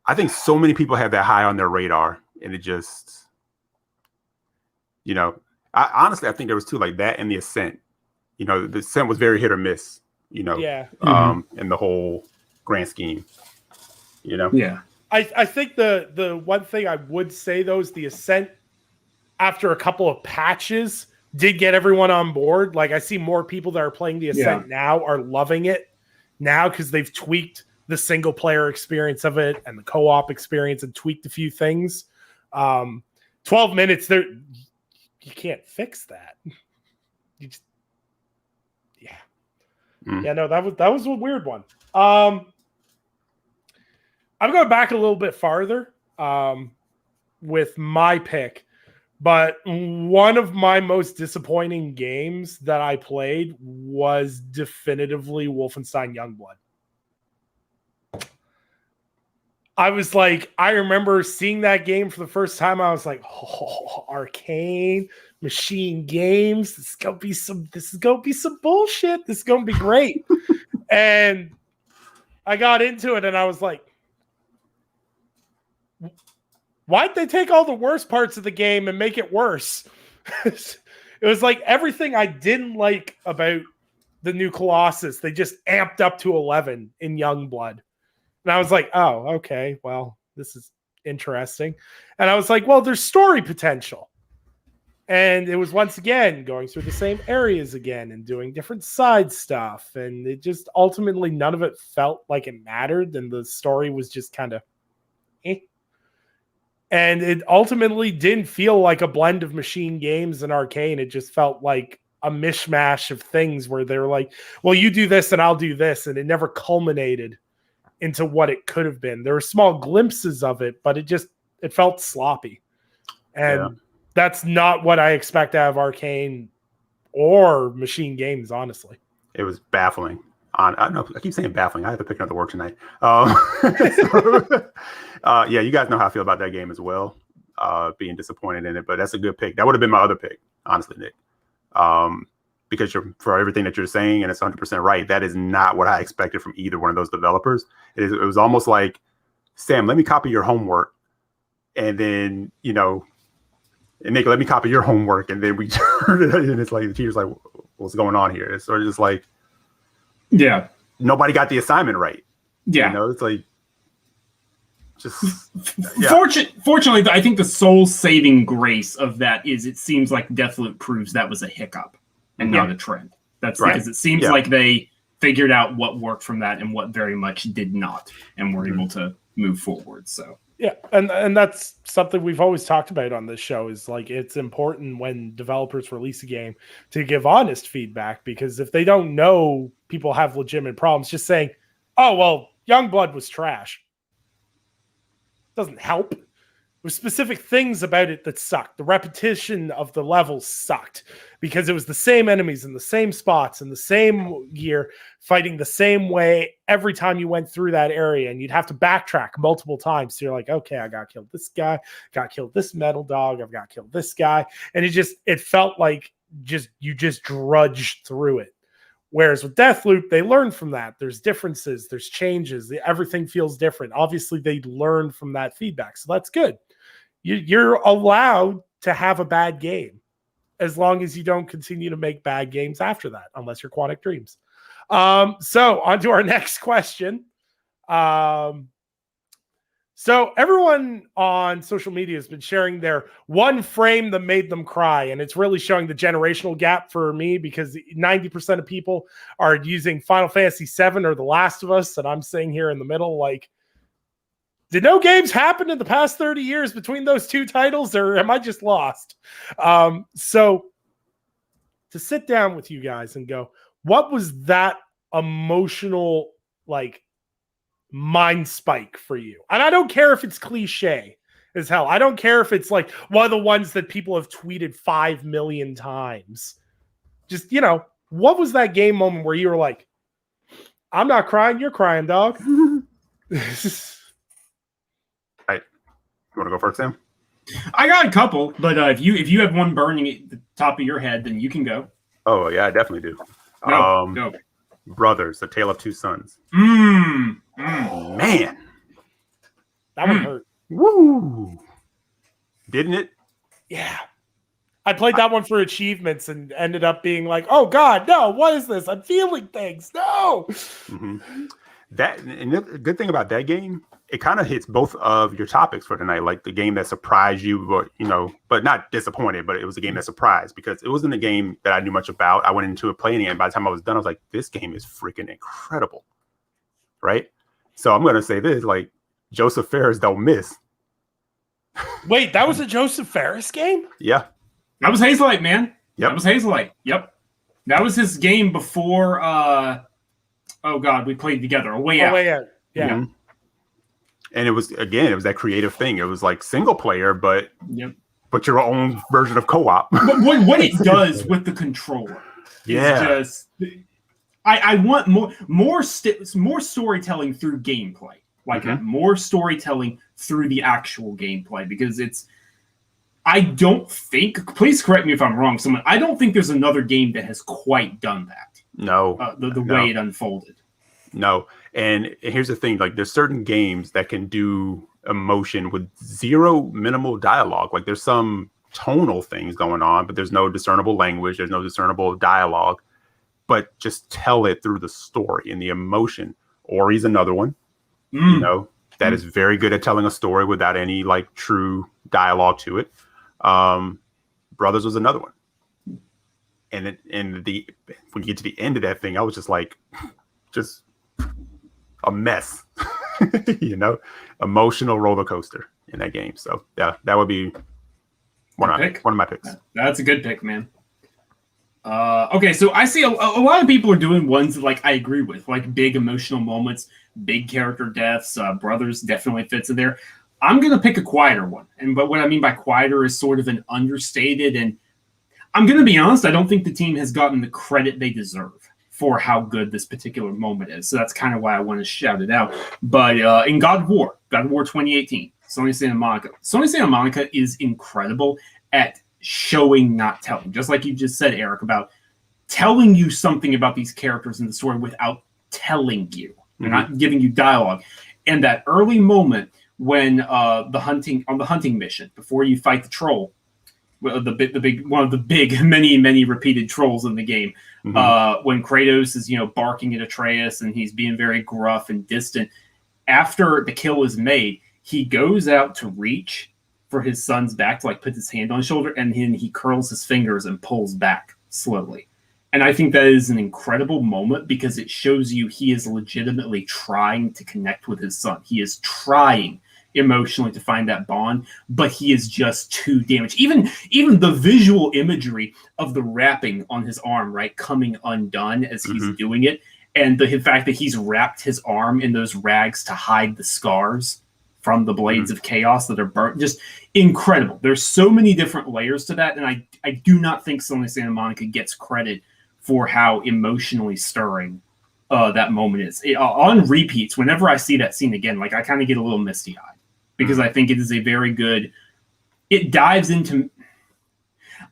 I think so many people have that high on their radar, and it just, you know, honestly, I think there was two, like that and the Ascent. You know, the Ascent was very hit or miss, you know, in the whole grand scheme, you know? Yeah. I think the one thing I would say, though, is the Ascent, after a couple of patches, did get everyone on board. Like, I see more people that are playing the Ascent now are loving it now because they've tweaked the single player experience of it and the co-op experience and tweaked a few things. 12 minutes, you can't fix that. You just, yeah, no, that was a weird one. I'm going back a little bit farther with my pick. But one of my most disappointing games that I played was definitively Wolfenstein Youngblood. I was like, I remember seeing that game for the first time. I was like, oh, Arcane, Machine Games. This is gonna be some bullshit. This is gonna be great. And I got into it and I was like, why'd they take all the worst parts of the game and make it worse? It was like everything I didn't like about the new Colossus, they just amped up to 11 in Youngblood. And I was like, oh, okay, well, this is interesting. And I was like, well, there's story potential. And it was once again going through the same areas again and doing different side stuff. And it just ultimately, none of it felt like it mattered. And the story was just kind of eh. And it ultimately didn't feel like a blend of Machine Games and Arcane. It just felt like a mishmash of things where they were like, well, you do this and I'll do this. And it never culminated into what it could have been. There were small glimpses of it, but it felt sloppy. And that's not what I expect out of Arcane or Machine Games, honestly. It was baffling. I don't know. I keep saying baffling. I have to pick another word tonight. Yeah, you guys know how I feel about that game as well. Being disappointed in it, but that's a good pick. That would have been my other pick, honestly, Nick. Because for everything that you're saying, and it's 100% right. That is not what I expected from either one of those developers. It was almost like, Sam, let me copy your homework, and then and Nick, let me copy your homework, and then we turn it, and it's like the teacher's like, what's going on here? It's sort of just like, yeah, nobody got the assignment right. Yeah, it's like just. Yeah. Fortunately, I think the soul-saving grace of that is it seems like Deathloop proves that was a hiccup and not a trend. That's right. Because it seems like they figured out what worked from that and what very much did not, and were able to move forward. So. Yeah, and that's something we've always talked about on this show is like it's important when developers release a game to give honest feedback, because if they don't know people have legitimate problems, just saying, oh, well, Youngblood was trash doesn't help. There were specific things about it that sucked. The repetition of the levels sucked because it was the same enemies in the same spots in the same gear fighting the same way every time you went through that area, and you'd have to backtrack multiple times. So you're like, okay, I got killed this guy, got killed this metal dog, I've got killed this guy, and it felt like you just drudged through it. Whereas with Deathloop, they learn from that. There's differences, there's changes, everything feels different. Obviously, they learned from that feedback, so that's good. You're allowed to have a bad game, as long as you don't continue to make bad games after that, unless you're Quantic Dreams. So on to our next question. So everyone on social media has been sharing their one frame that made them cry, and it's really showing the generational gap for me, because 90% of people are using Final Fantasy VII or The Last of Us, and I'm sitting here in the middle like, did no games happen in the past 30 years between those two titles, or am I just lost? So to sit down with you guys and go, what was that emotional, like, mind spike for you? And I don't care if it's cliche as hell. I don't care if it's like one of the ones that people have tweeted 5 million times. Just, what was that game moment where you were like, I'm not crying, you're crying, dog? Right. You want to go first, Sam? I got a couple, but if you have one burning at the top of your head, then you can go. Oh yeah, I definitely do. Go. Brothers, A Tale of Two Sons. Man. That one hurt. Woo! Didn't it? Yeah. I played that one for achievements and ended up being like, oh God, no, what is this? I'm feeling things. No. Mm-hmm. And the good thing about that game, it kind of hits both of your topics for tonight, like the game that surprised you, but not disappointed, but it was a game that surprised, because it wasn't a game that I knew much about. I went into it playing it, and by the time I was done, I was like, this game is freaking incredible, right? So I'm going to say this, like, Joseph Ferris don't miss. Wait, that was a Joseph Ferris game? Yeah. That was Hazelight, man. Yep. That was Hazelight. Yep. That was his game before, oh God, we played together. A Way Out. Yeah. Mm-hmm. And it was that creative thing. It was like single player, but your own version of co-op. what it does with the controller is just, I want more storytelling through gameplay, like more storytelling through the actual gameplay, because I don't think, please correct me if I'm wrong, I don't think there's another game that has quite done that. No. The way it unfolded. No. And here's the thing, like, there's certain games that can do emotion with minimal dialogue. Like, there's some tonal things going on, but there's no discernible language. There's no discernible dialogue, but just tell it through the story and the emotion. Ori's another one, that is very good at telling a story without any like true dialogue to it. Brothers was another one. And when you get to the end of that thing, I was just like, just a mess, emotional roller coaster in that game. So yeah, that would be one of my picks. That's a good pick, man. Okay, so I see a lot of people are doing ones that, like, I agree with, like big emotional moments, big character deaths. Brothers definitely fits in there. I'm gonna pick a quieter one, but what I mean by quieter is sort of an understated, and I'm gonna be honest, I don't think the team has gotten the credit they deserve for how good this particular moment is. So that's kind of why I want to shout it out. But in God of War 2018, Sony Santa Monica is incredible at showing, not telling. Just like you just said, Eric, about telling you something about these characters in the story without telling you. They're not giving you dialogue. And that early moment when on the hunting mission, before you fight the troll, one of the big many repeated trolls in the game, when Kratos is barking at Atreus and he's being very gruff and distant, after the kill is made, he goes out to reach for his son's back to like put his hand on his shoulder, and then he curls his fingers and pulls back slowly. And I think that is an incredible moment, because it shows you he is legitimately trying to connect with his son. He is trying emotionally to find that bond, but he is just too damaged. Even the visual imagery of the wrapping on his arm, right, coming undone as he's doing it, and the fact that he's wrapped his arm in those rags to hide the scars from the blades of chaos that are burnt, just incredible. There's so many different layers to that, and I do not think Sony Santa Monica gets credit for how emotionally stirring that moment is. On repeats, whenever I see that scene again, like, I kind of get a little misty-eyed, because I think it is a very good, it dives into,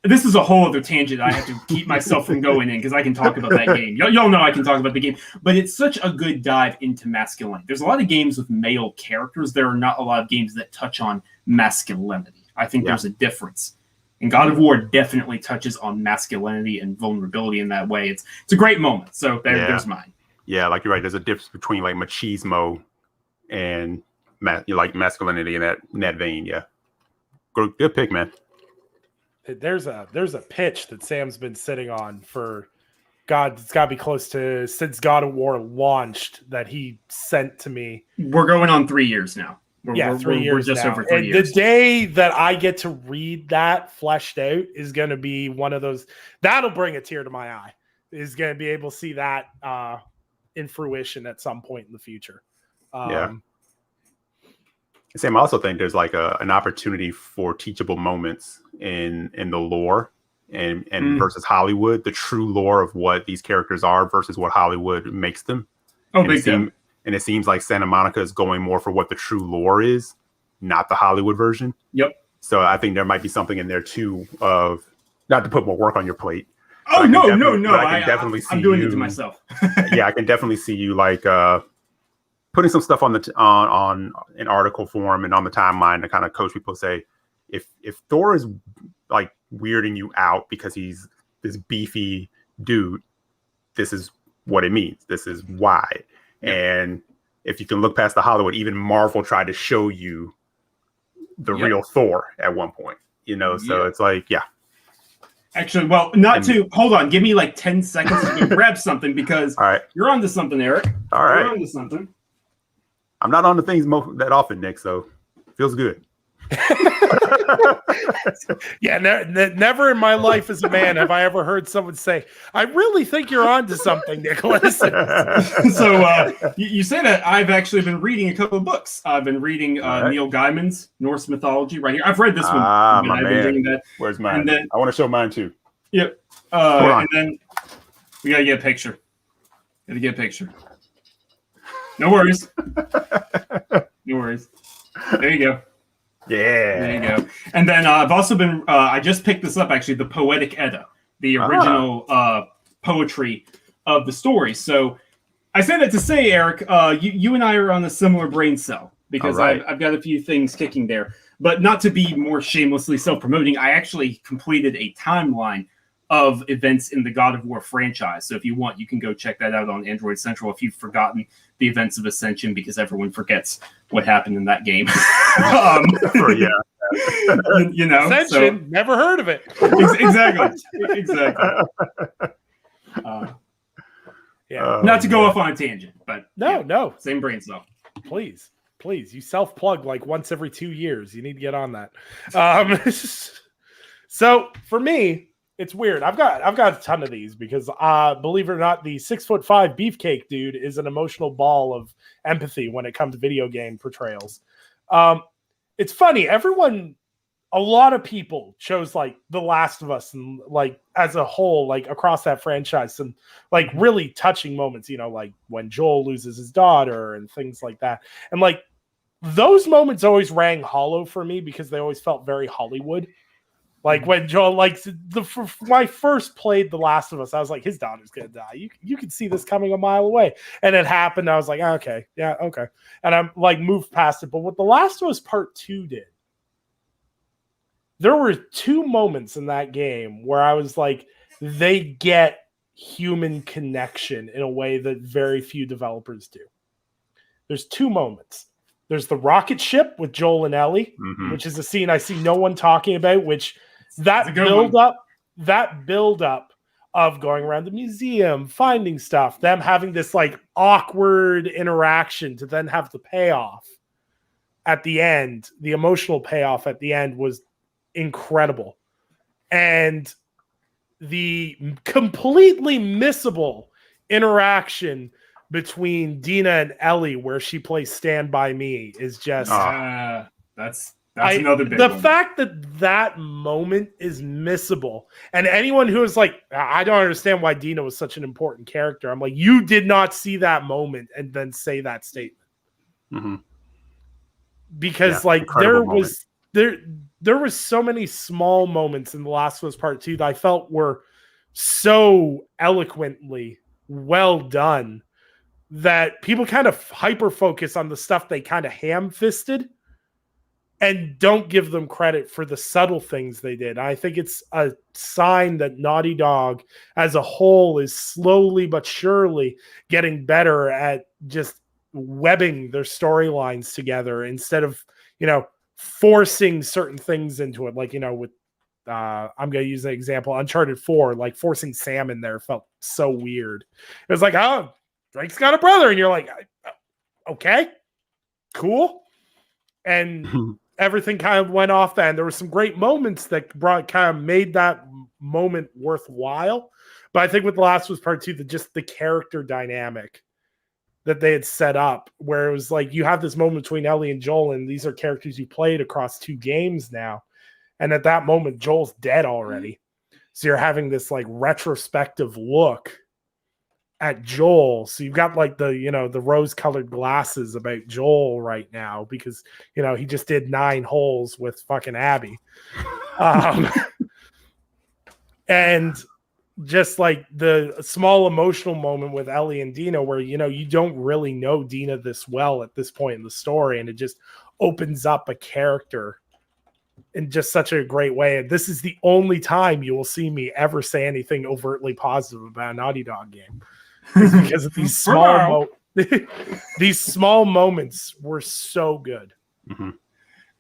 this is a whole other tangent I have to keep myself from going in, because I can talk about that game. Y'all know I can talk about the game, but it's such a good dive into masculinity. There's a lot of games with male characters. There are not a lot of games that touch on masculinity. I think there's a difference. And God of War definitely touches on masculinity and vulnerability in that way. It's a great moment. So there's mine. Yeah, like you're right. There's a difference between like machismo and like masculinity in that vein. Yeah, good pick, man. There's a pitch that Sam's been sitting on for it's got to be close to since God of War launched that he sent to me. We're going on 3 years now. 3 years. We're just now. over 3 years. The day that I get to read that fleshed out is going to be one of those that'll bring a tear to my eye. Is going to be able to see that in fruition at some point in the future. Sam, I also think there's like an opportunity for teachable moments in the lore and versus Hollywood, the true lore of what these characters are versus what Hollywood makes them. And it seems like Santa Monica is going more for what the true lore is, not the Hollywood version. Yep. So I think there might be something in there too of not to put more work on your plate. Oh no! I can definitely see I'm doing it to myself. Yeah, I can definitely see you like putting some stuff on an article form and on the timeline to kind of coach people. Say if Thor is like weirding you out because he's this beefy dude, this is what it means. This is why. And if you can look past the Hollywood, even Marvel tried to show you the real Thor at one point, so it's like, Actually, well, hold on. Give me like 10 seconds to grab something because you're onto something, Eric. All right. You're onto something. I'm not on the things that often, Nick, so it feels good. Never in my life as a man have I ever heard someone say, I really think you're onto something, Nicholas. So you say that I've actually been reading a couple of books. I've been reading Neil Gaiman's Norse mythology right here. I've read this one. My I've been doing that. Where's mine? And then, I want to show mine too. Yep. And then we got to get a picture. No worries. There you go. Yeah. There you go. And then I've also been, I just picked this up actually, the Poetic Edda, the original poetry of the story. So I say that to say, Eric, you and I are on a similar brain cell because I've got a few things kicking there. But not to be more shamelessly self-promoting, I actually completed a timeline of events in the God of War franchise. So if you want, you can go check that out on Android Central if you've forgotten the events of Ascension, because everyone forgets what happened in that game. Ascension, never heard of it. Exactly. Not to go off on a tangent, but no, same brain cell. Please, you self-plug like once every 2 years. You need to get on that. So for me, it's weird. I've got a ton of these because, believe it or not, the 6'5" beefcake dude is an emotional ball of empathy when it comes to video game portrayals. It's funny. A lot of people chose like The Last of Us and like as a whole, like across that franchise, some like really touching moments. Like when Joel loses his daughter and things like that, and like those moments always rang hollow for me because they always felt very Hollywood. Like when Joel, when I first played The Last of Us, I was like, his daughter's going to die. You can see this coming a mile away. And it happened. I was like, okay. And I'm like, moved past it. But what The Last of Us Part 2 did, there were 2 moments in that game where I was like, they get human connection in a way that very few developers do. There's 2 moments. There's the rocket ship with Joel and Ellie, which is a scene I see no one talking about, which that build up of going around the museum, finding stuff, them having this like awkward interaction to then have the payoff at the end, the emotional payoff at the end was incredible. And the completely missable interaction between Dina and Ellie where she plays Stand By Me is just that's another big one. Fact that moment is missable, and anyone who is like, I don't understand why Dina was such an important character, I'm like, you did not see that moment and then say that statement. Because there was so many small moments in The Last of Us Part 2 that I felt were so eloquently well done that people kind of hyper focus on the stuff they kind of ham-fisted and don't give them credit for the subtle things they did. I think it's a sign that Naughty Dog as a whole is slowly but surely getting better at just webbing their storylines together instead of, forcing certain things into it. Like, with I'm going to use an example, Uncharted 4, like forcing Sam in there felt so weird. It was like, oh, Drake's got a brother. And you're like, okay, cool. And everything kind of went off that. And there were some great moments that kind of made that moment worthwhile. But I think with The Last of Us Part 2, just the character dynamic that they had set up, where it was like you have this moment between Ellie and Joel, and these are characters you played across 2 games now. And at that moment, Joel's dead already. So you're having this like retrospective look at Joel. So you've got like the rose-colored glasses about Joel right now because, he just did 9 holes with fucking Abby. And just like the small emotional moment with Ellie and Dina where, you don't really know Dina this well at this point in the story. And it just opens up a character in just such a great way. And this is the only time you will see me ever say anything overtly positive about a Naughty Dog game. Because of these these small moments were so good. Mm-hmm.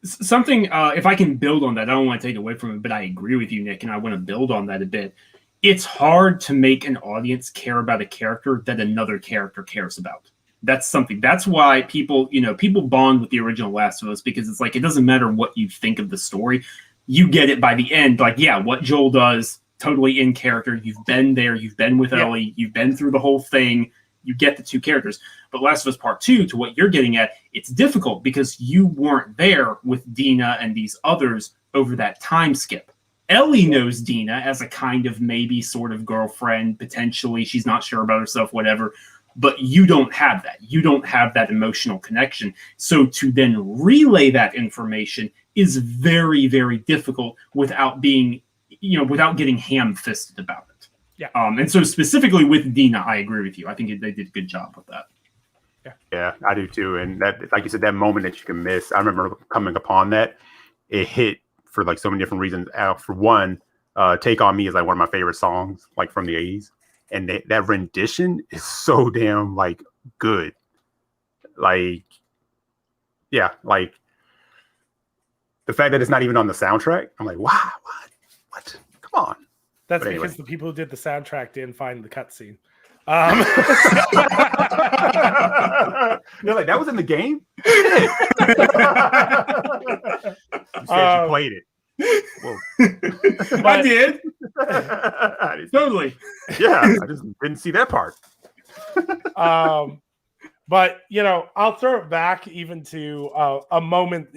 Something, if I can build on that, I don't want to take away from it, but I agree with you, Nick, and I want to build on that a bit. It's hard to make an audience care about a character that another character cares about. That's why people bond with the original Last of Us, because it's like, it doesn't matter what you think of the story. You get it by the end. Like, yeah, what Joel does, totally in character. You've been there. You've been with Ellie. You've been through the whole thing. You get the 2 characters. But Last of Us Part 2, to what you're getting at, it's difficult because you weren't there with Dina and these others over that time skip. Ellie knows Dina as a kind of maybe sort of girlfriend, potentially. She's not sure about herself, whatever. But you don't have that. You don't have that emotional connection. So to then relay that information is very, very difficult without being, without getting ham-fisted about it. Yeah. And so specifically with Dina, I agree with you. I think they did a good job with that. Yeah, I do too. And that, like you said, that moment that you can miss, I remember coming upon that. It hit for like so many different reasons. For one, Take On Me is like one of my favorite songs, like from the 80s. And that rendition is so damn like good. Like, yeah, like the fact that it's not even on the soundtrack. I'm like, wow, what? Come on. That's because the people who did the soundtrack didn't find the cutscene. You're like, that was in the game? You said you played it. I did. Totally. Yeah, I just didn't see that part. But I'll throw it back even to a moment,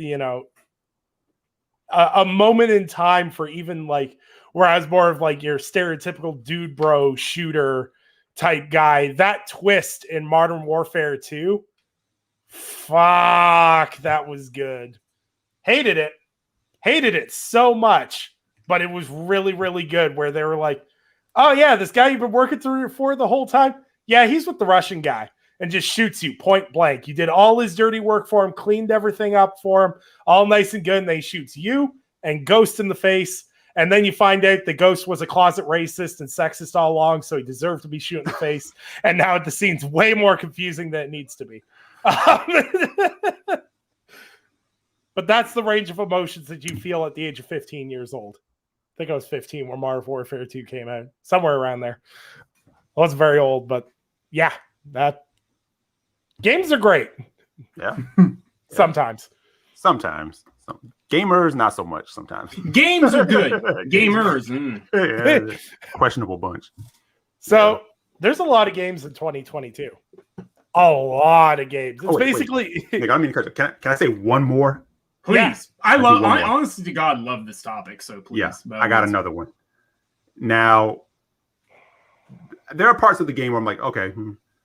a moment in time for even like where I was more of like your stereotypical dude bro shooter type guy. That twist in Modern Warfare 2, fuck, that was good. Hated it so much, but it was really, really good. Where they were like, "Oh yeah, this guy you've been working for the whole time. Yeah, he's with the Russian guy," and just shoots you point blank. You did all his dirty work for him, cleaned everything up for him, all nice and good. And then he shoots you and Ghost in the face. And then you find out the Ghost was a closet racist and sexist all along, so he deserved to be shot in the face. And now the scene's way more confusing than it needs to be. But that's the range of emotions that you feel at the age of 15 years old. I think I was 15 when Modern Warfare 2 came out. Somewhere around there. I wasn't very old, but yeah, that games are great. Yeah. Sometimes. Gamers, not so much sometimes. Games are good. Gamers. Yeah, questionable bunch. So there's a lot of games in 2022. A lot of games. It's basically. Nick, I mean, can I say one more? Please. Yeah. I honestly to God love this topic, so please. Yeah, I got another one. Now, there are parts of the game where I'm like, okay,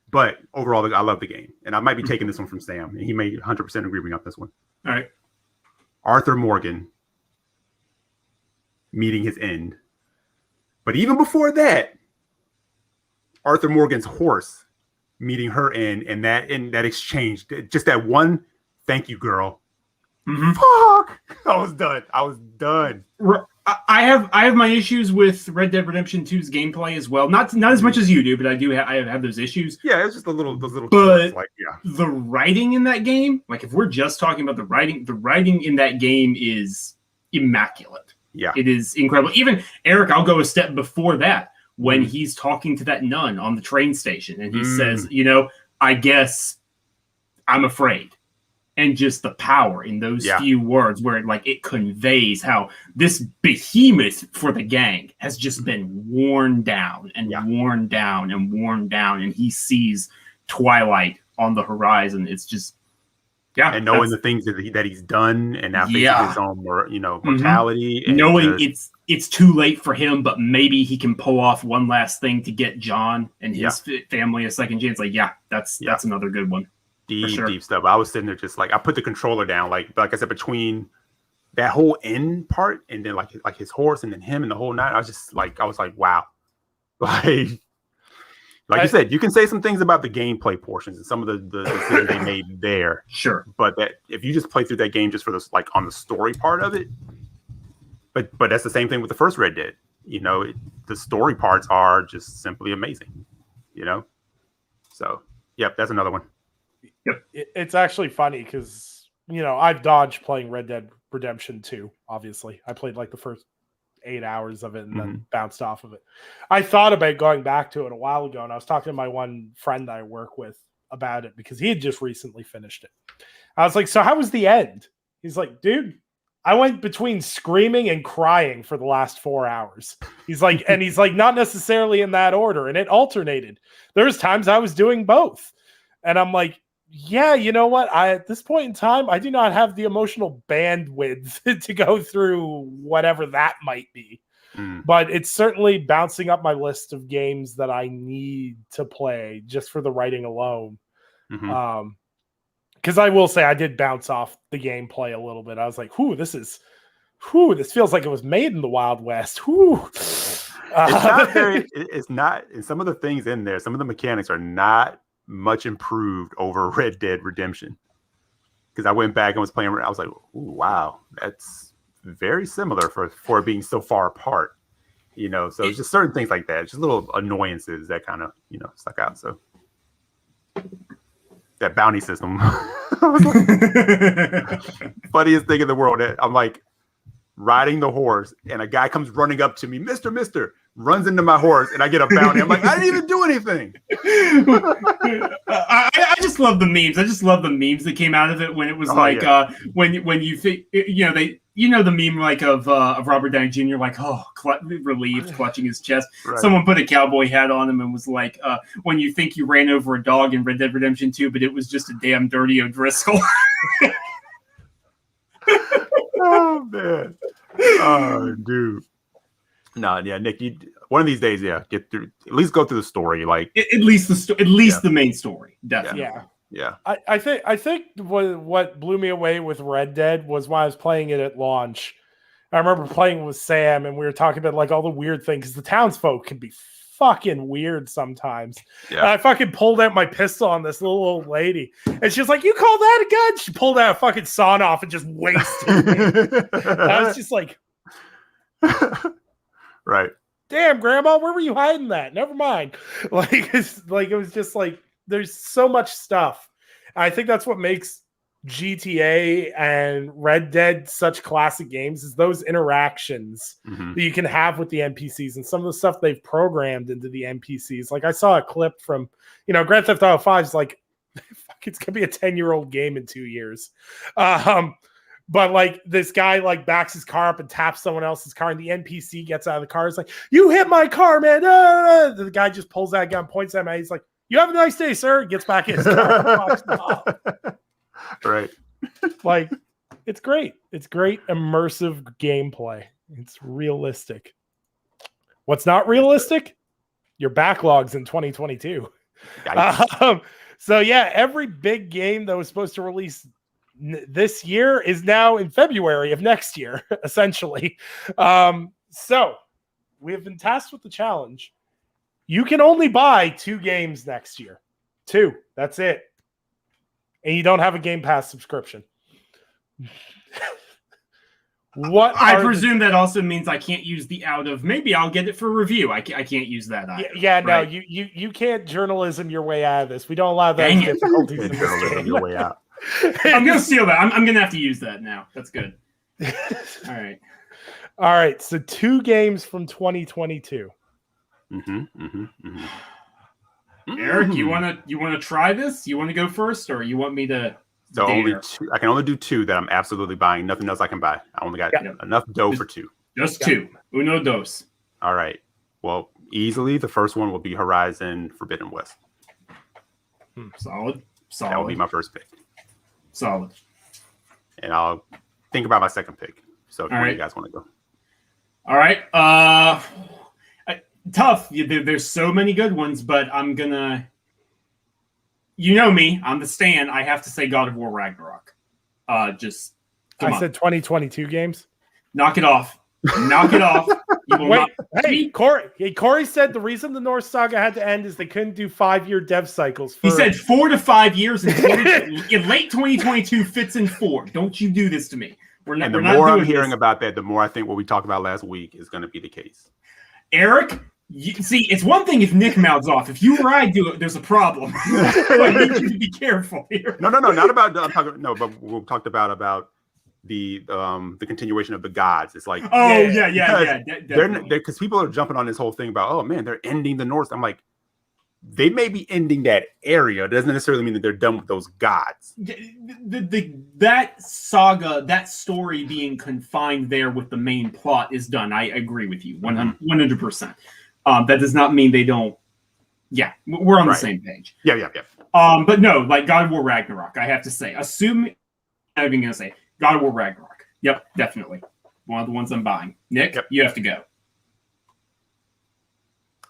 but overall, I love the game. And I might be taking this one from Sam, and he may 100% agree with me on this one. All right. Arthur Morgan meeting his end. But even before that, Arthur Morgan's horse meeting her end, and that exchange, just that one thank you, girl. Mm-hmm. Fuck. I was done. I have my issues with Red Dead Redemption 2's gameplay as well. Not as much as you do, but I have those issues. Yeah, it's just those little but quirks, the writing in that game, like if we're just talking about the writing in that game is immaculate. Yeah, it is incredible. Even Eric, I'll go a step before that when he's talking to that nun on the train station and he says, I guess I'm afraid. And just the power in those few words where it conveys how this behemoth for the gang has just been worn down and worn down and worn down. And he sees twilight on the horizon. It's just, and knowing the things that he's done and now facing his own, mortality. And knowing it's too late for him, but maybe he can pull off one last thing to get John and his family a second chance. That's another good one. Deep stuff. I was sitting there just I put the controller down, like I said, between that whole end part and then like his horse and then him and the whole night. I was like, wow. You said, you can say some things about the gameplay portions and some of the decisions they made there. Sure. But that if you just play through that game just for this, on the story part of it, but that's the same thing with the first Red Dead. The story parts are just simply amazing. So that's another one. Yep. It's actually funny because, I've dodged playing Red Dead Redemption 2, obviously. I played the first 8 hours of it and then bounced off of it. I thought about going back to it a while ago, and I was talking to my one friend that I work with about it because he had just recently finished it. I was like, so how was the end? He's like, dude, I went between screaming and crying for the last 4 hours. He's like, not necessarily in that order, and it alternated. There was times I was doing both. And I'm like, yeah, you know what? At this point in time, I do not have the emotional bandwidth to go through whatever that might be. But it's certainly bouncing up my list of games that I need to play just for the writing alone. Because I will say I did bounce off the gameplay a little bit. I was like, this feels like it was made in the Wild West. It's not, and some of the things in there, some of the mechanics are not much improved over Red Dead Redemption, because I went back and was playing. I was like, ooh, wow, that's very similar for being so far apart, so it's just certain things like that, just little annoyances that kind of stuck out. So that bounty system funniest thing in the world. I'm like riding the horse and a guy comes running up to me, mister, runs into my horse, and I get a bounty. I'm like, I didn't even do anything. I just love the memes. I just love the memes that came out of it when it was when you think the meme of Robert Downey Jr. relieved, clutching his chest. Right. Someone put a cowboy hat on him and was like, when you think you ran over a dog in Red Dead Redemption 2, but it was just a damn dirty O'Driscoll. Oh man. Oh dude. No, yeah, Nick. One of these days, get through. At least go through the story, at least the main story, definitely. Yeah. I think what blew me away with Red Dead was when I was playing it at launch. I remember playing with Sam, and we were talking about all the weird things because the townsfolk can be fucking weird sometimes. Yeah. And I fucking pulled out my pistol on this little old lady, and she was like, "You call that a gun?" She pulled out a fucking sawn off and just wasted me. I was just like. Right. Damn, Grandma, where were you hiding that? Never mind. It was just there's so much stuff. I think that's what makes GTA and Red Dead such classic games is those interactions that you can have with the NPCs and some of the stuff they've programmed into the NPCs. I saw a clip from, Grand Theft Auto 5 is it's gonna be a 10-year-old game in 2 years. But this guy backs his car up and taps someone else's car, and the NPC gets out of the car. It's like, "You hit my car, man!" The guy just pulls that gun, points at me. He's like, "You have a nice day, sir." Gets back in his car. Right. It's great. It's great immersive gameplay. It's realistic. What's not realistic? Your backlogs in 2022. So every big game that was supposed to release this year is now in February of next year, essentially. So we have been tasked with the challenge. You can only buy 2 games next year. 2. That's it. And you don't have a Game Pass subscription. What I are the- presume that also means I can't use the out of. Maybe I'll get it for review. I can't use that. Either, Yeah, no, right? you can't journalism your way out of this. We don't allow those Dang it. difficulties in Can't this journalism game. your way out. I'm gonna steal that. I'm gonna have to use that now. That's good. All right. All right, so 2 games from 2022. Eric, you wanna try this? You want to go first, or you want me to? So dare? only 2. I can only do 2 that I'm absolutely buying. Nothing else I can buy. I only got enough dough for 2. Just 2. Uno dos. All right. Well, easily the first one will be Horizon Forbidden West. Solid. That will be my first pick. Solid. And I'll think about my second pick. So if All one right. of you guys want to go. All right. Tough. There's so many good ones, but I'm gonna. You know me. I'm the Stan. I have to say God of War Ragnarok. Just come I on. said 2022 games. Knock it off. Knock it off. You will Wait, not hey, Corey said the reason the North Saga had to end is they couldn't do 5-year dev cycles. He said 4 to 5 years in late 2022 fits in 4. Don't you do this to me. We're not. And the we're not more I'm doing hearing this. about that, the more I think what we talked about last week is going to be the case. Eric, see, it's one thing if Nick mouths off. If you or I do it, there's a problem. I need you to be careful here. No, not about. I'm talking. No, but we talked about the continuation of the gods. It's like, Oh Yeah. yeah. they're Definitely. because people are jumping on this whole thing about, oh man, they're ending the North. I'm like, they may be ending that area. It doesn't necessarily mean that they're done with those gods. That saga, that story being confined there with the main plot is done. I agree with you 100%. That does not mean they don't. Yeah, we're on the Right. same page. Yeah. But no, like God of War Ragnarok, I have to say, I'm not even gonna say God of War Ragnarok. Yep, definitely one of the ones I'm buying. Nick, Yep. you have to go.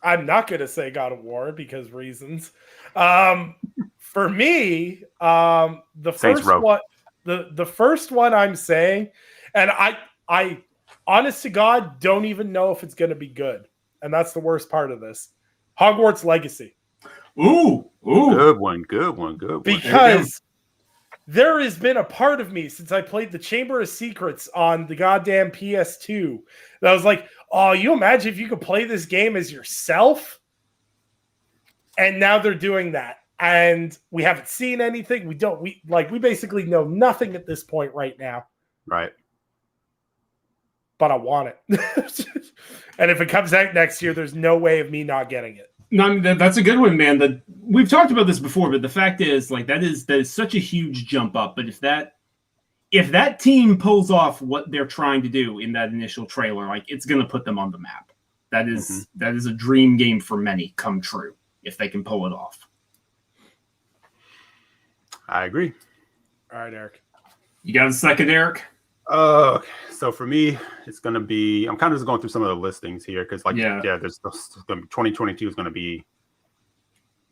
I'm not going to say God of War because reasons. For me, the Saints first Row. one, the first one I'm saying, and I honest to God don't even know if it's going to be good, and that's the worst part of this. Hogwarts Legacy, Ooh. Good one. because there has been a part of me since I played the Chamber of Secrets on the goddamn PS2 that was like, oh, you imagine if you could play this game as yourself? And now they're doing that. And we haven't seen anything. We basically know nothing at this point right now. Right. But I want it. And if it comes out next year, there's no way of me not getting it. No, I mean, that's a good one, man. We've talked about this before, but the fact is, like, that is such a huge jump up. But if that team pulls off what they're trying to do in that initial trailer, like, it's going to put them on the map. That is a dream game for many come true if they can pull it off. I agree. All right, Eric. You got a second, Eric? So for me, it's gonna be. I'm kind of just going through some of the listings here because, there's gonna be 2022 is gonna be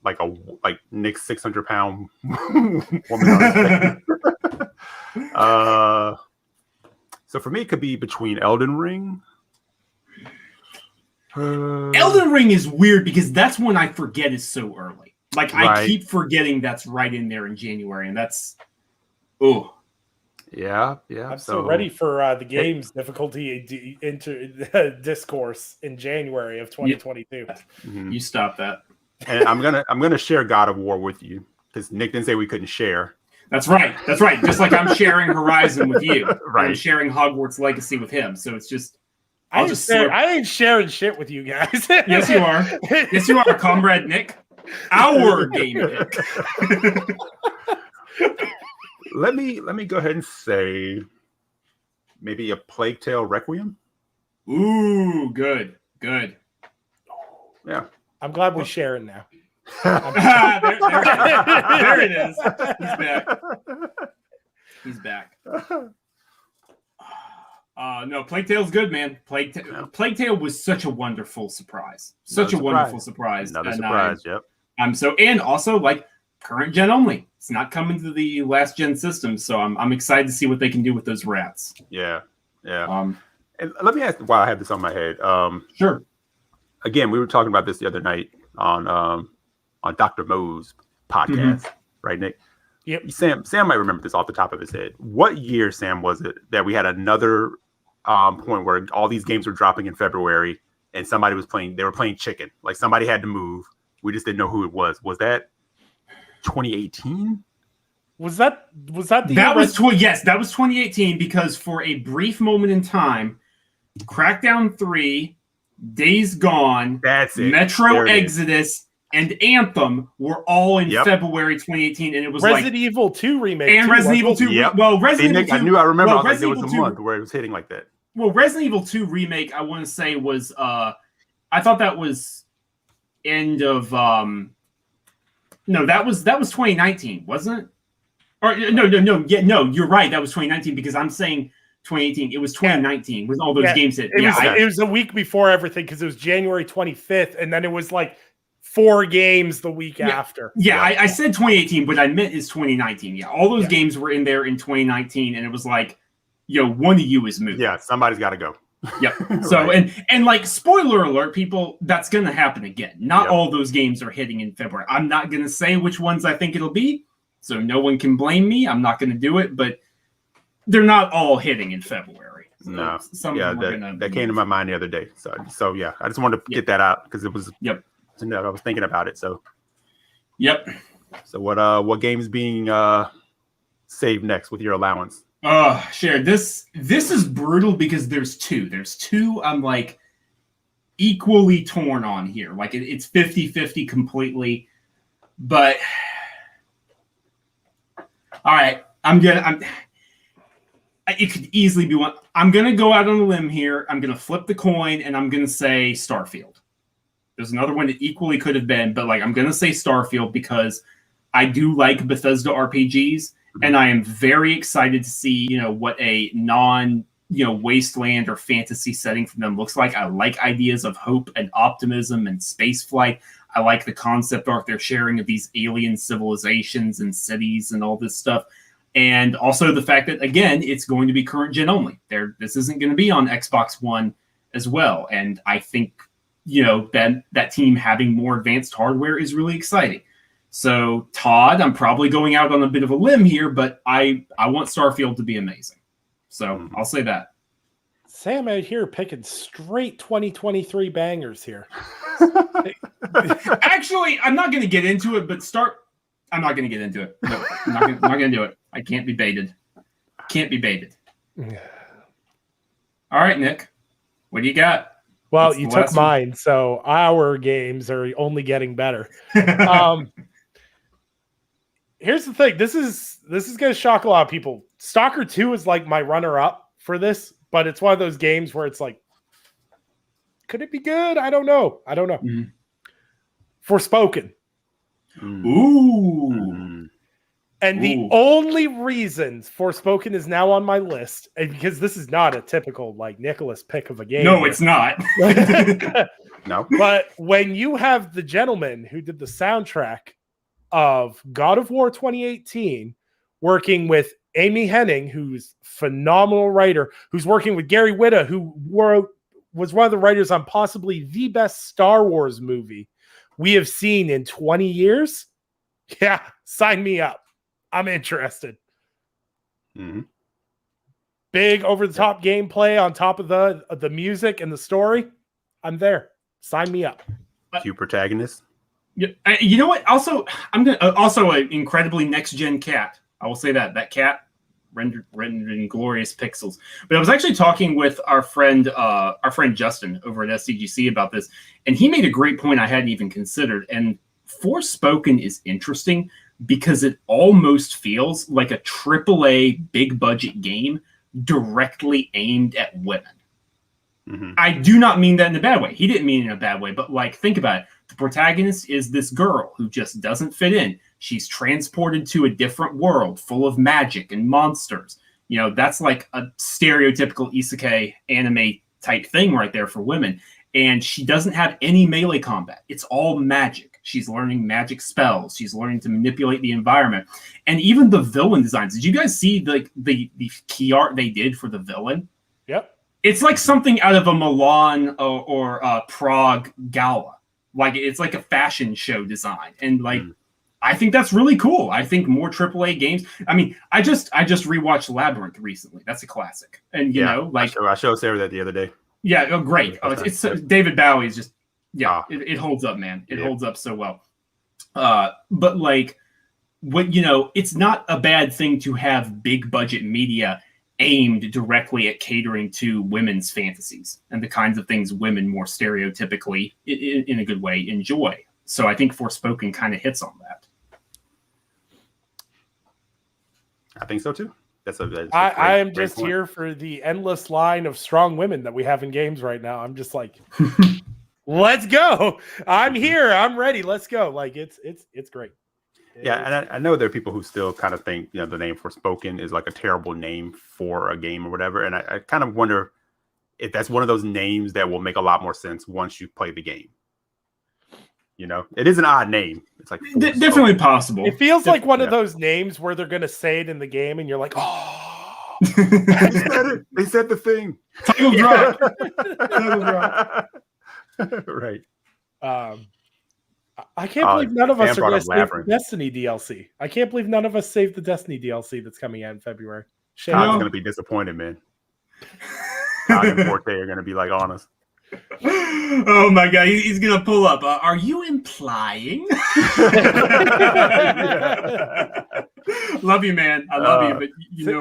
like Nick's 600-pound woman. On his so for me, it could be between Elden Ring. Elden Ring is weird because that's one I forget is so early. Like, I Right. keep forgetting that's right in there in January, and that's Yeah. I'm so ready for the game's difficulty discourse in January of 2022. Mhm. You stop that. And I'm gonna share God of War with you because Nick didn't say we couldn't share. That's right. Just like I'm sharing Horizon with you. Right. I'm sharing Hogwarts Legacy with him. So it's just I ain't sharing shit with you guys. Yes, you are. Yes, you are, comrade Nick. Our game pick. Let me go ahead and say maybe a Plague Tale Requiem. Ooh, good. Yeah. I'm glad we're sharing now. There it is. He's back. No, Plague Tale's good, man. Plague Tale was such a wonderful surprise. Wonderful surprise. Another surprise. Yep. And also like current gen only. It's not coming to the last gen system, so I'm excited to see what they can do with those rats. Yeah. Um, And let me ask while I have this on my head. Sure. Again, we were talking about this the other night on Dr. Mo's podcast, right, Nick? Yep. Sam might remember this off the top of his head. What year, Sam, was it that we had another point where all these games were dropping in February, and somebody was playing. They were playing chicken. Like somebody had to move. We just didn't know who it was. Was that 2018? Was that the that was yes, that was 2018 because for a brief moment in time, Crackdown 3, Days Gone, That's it. Metro Exodus, and Anthem were all in Yep. February 2018, and it was Resident Evil 2 remake and too, Resident Evil wasn't 2. it? Yep. Well, Resident Evil 2. I knew. I remember. Well, I was like, there was Resident a Evil month 2 where it was hitting like that. Well, Resident Evil 2 remake, I want to say was I thought that was end of no, that was 2019, wasn't it? Or no, you're right. That was 2019 because I'm saying 2018. It was 2019 with all those games hit. It was a week before everything because it was January 25th, and then it was like 4 games the week after. Yeah, I said 2018, but I meant it's 2019. Yeah, all those games were in there in 2019, and it was like, one of you is moving. Yeah, somebody's got to go. Yep. So Right. and like spoiler alert, people, that's going to happen again. Not Yep. all those games are hitting in February. I'm not going to say which ones I think it'll be, so no one can blame me. I'm not going to do it, but they're not all hitting in February. So No. some Yeah, of them are that came to my mind the other day. So yeah, I just wanted to get that out because it was. Yep. I was thinking about it. So. Yep. So what game is being saved next with your allowance? Sure. This is brutal because there's two. There's two I'm like equally torn on here. Like it's 50-50 completely. But all right, it could easily be one. I'm gonna go out on a limb here. I'm gonna flip the coin and I'm gonna say Starfield. There's another one that equally could have been, but like I'm gonna say Starfield because I do like Bethesda RPGs. And I am very excited to see, what a wasteland or fantasy setting for them looks like. I like ideas of hope and optimism and space flight. I like the concept art they're sharing of these alien civilizations and cities and all this stuff. And also the fact that, again, it's going to be current gen only. This isn't going to be on Xbox One as well. And I think, that team having more advanced hardware is really exciting. So, Todd, I'm probably going out on a bit of a limb here, but I want Starfield to be amazing. So, I'll say that. Sam out here picking straight 2023 bangers here. Actually, I'm not going to get into it, but I'm not going to get into it. No, I'm not going to do it. I can't be baited. Can't be baited. All right, Nick. What do you got? Well, you took mine, so our games are only getting better. Here's the thing. This is going to shock a lot of people. Stalker 2 is like my runner-up for this, but it's one of those games where it's like, could it be good? I don't know. Mm-hmm. Forspoken. Ooh. And the only reason Forspoken is now on my list, and because this is not a typical like Nicholas pick of a game. No, it's not. No. But when you have the gentleman who did the soundtrack of God of War 2018 working with Amy Hennig, who's a phenomenal writer, who's working with Gary Whitta, who was one of the writers on possibly the best Star Wars movie we have seen in 20 years. Yeah, sign me up. I'm interested. Mm-hmm. Big over-the-top gameplay on top of the music and the story. I'm there. Sign me up. Cute protagonist. Yeah, you know what? Also, I'm gonna also an incredibly next-gen cat. I will say that cat rendered in glorious pixels. But I was actually talking with our friend Justin over at SCGC about this, and he made a great point I hadn't even considered. And Forspoken is interesting because it almost feels like a AAA big budget game directly aimed at women. Mm-hmm. I do not mean that in a bad way. He didn't mean it in a bad way, but like, think about it. The protagonist is this girl who just doesn't fit in. She's transported to a different world full of magic and monsters. That's like a stereotypical isekai anime type thing right there for women. And she doesn't have any melee combat. It's all magic. She's learning magic spells. She's learning to manipulate the environment. And even the villain designs. Did you guys see the key art they did for the villain? Yep. It's like something out of a Milan or Prague gala. Like it's like a fashion show design. And like I think that's really cool. I think more AAA games. I mean, I just rewatched Labyrinth recently. That's a classic, and you know, like I showed Sarah that the other day. Yeah, oh, great. Oh, it's David Bowie is just it holds up, man. It Yeah. holds up so well. But like, what it's not a bad thing to have big budget media aimed directly at catering to women's fantasies and the kinds of things women more stereotypically, in a good way, enjoy. So I think Forspoken kind of hits on that. I think so too. I am just here for the endless line of strong women that we have in games right now. I'm just like, let's go. I'm here. I'm ready. Let's go. Like it's great. And I know there are people who still kind of think the name Forspoken is like a terrible name for a game or whatever. And I kind of wonder if that's one of those names that will make a lot more sense once you play the game. It is an odd name. It's like definitely possible. It feels like one of those names where they're going to say it in the game, and you're like, oh, they said the thing. Title drop. Right. I can't believe none of us are going to save the Labyrinth. Destiny DLC. I can't believe none of us saved the Destiny DLC that's coming out in February. Shame. Todd's going to be disappointed, man. Todd and Forte are going to be like on us. Oh my god, he's gonna pull up. Are you implying? Love you, man. I love you, but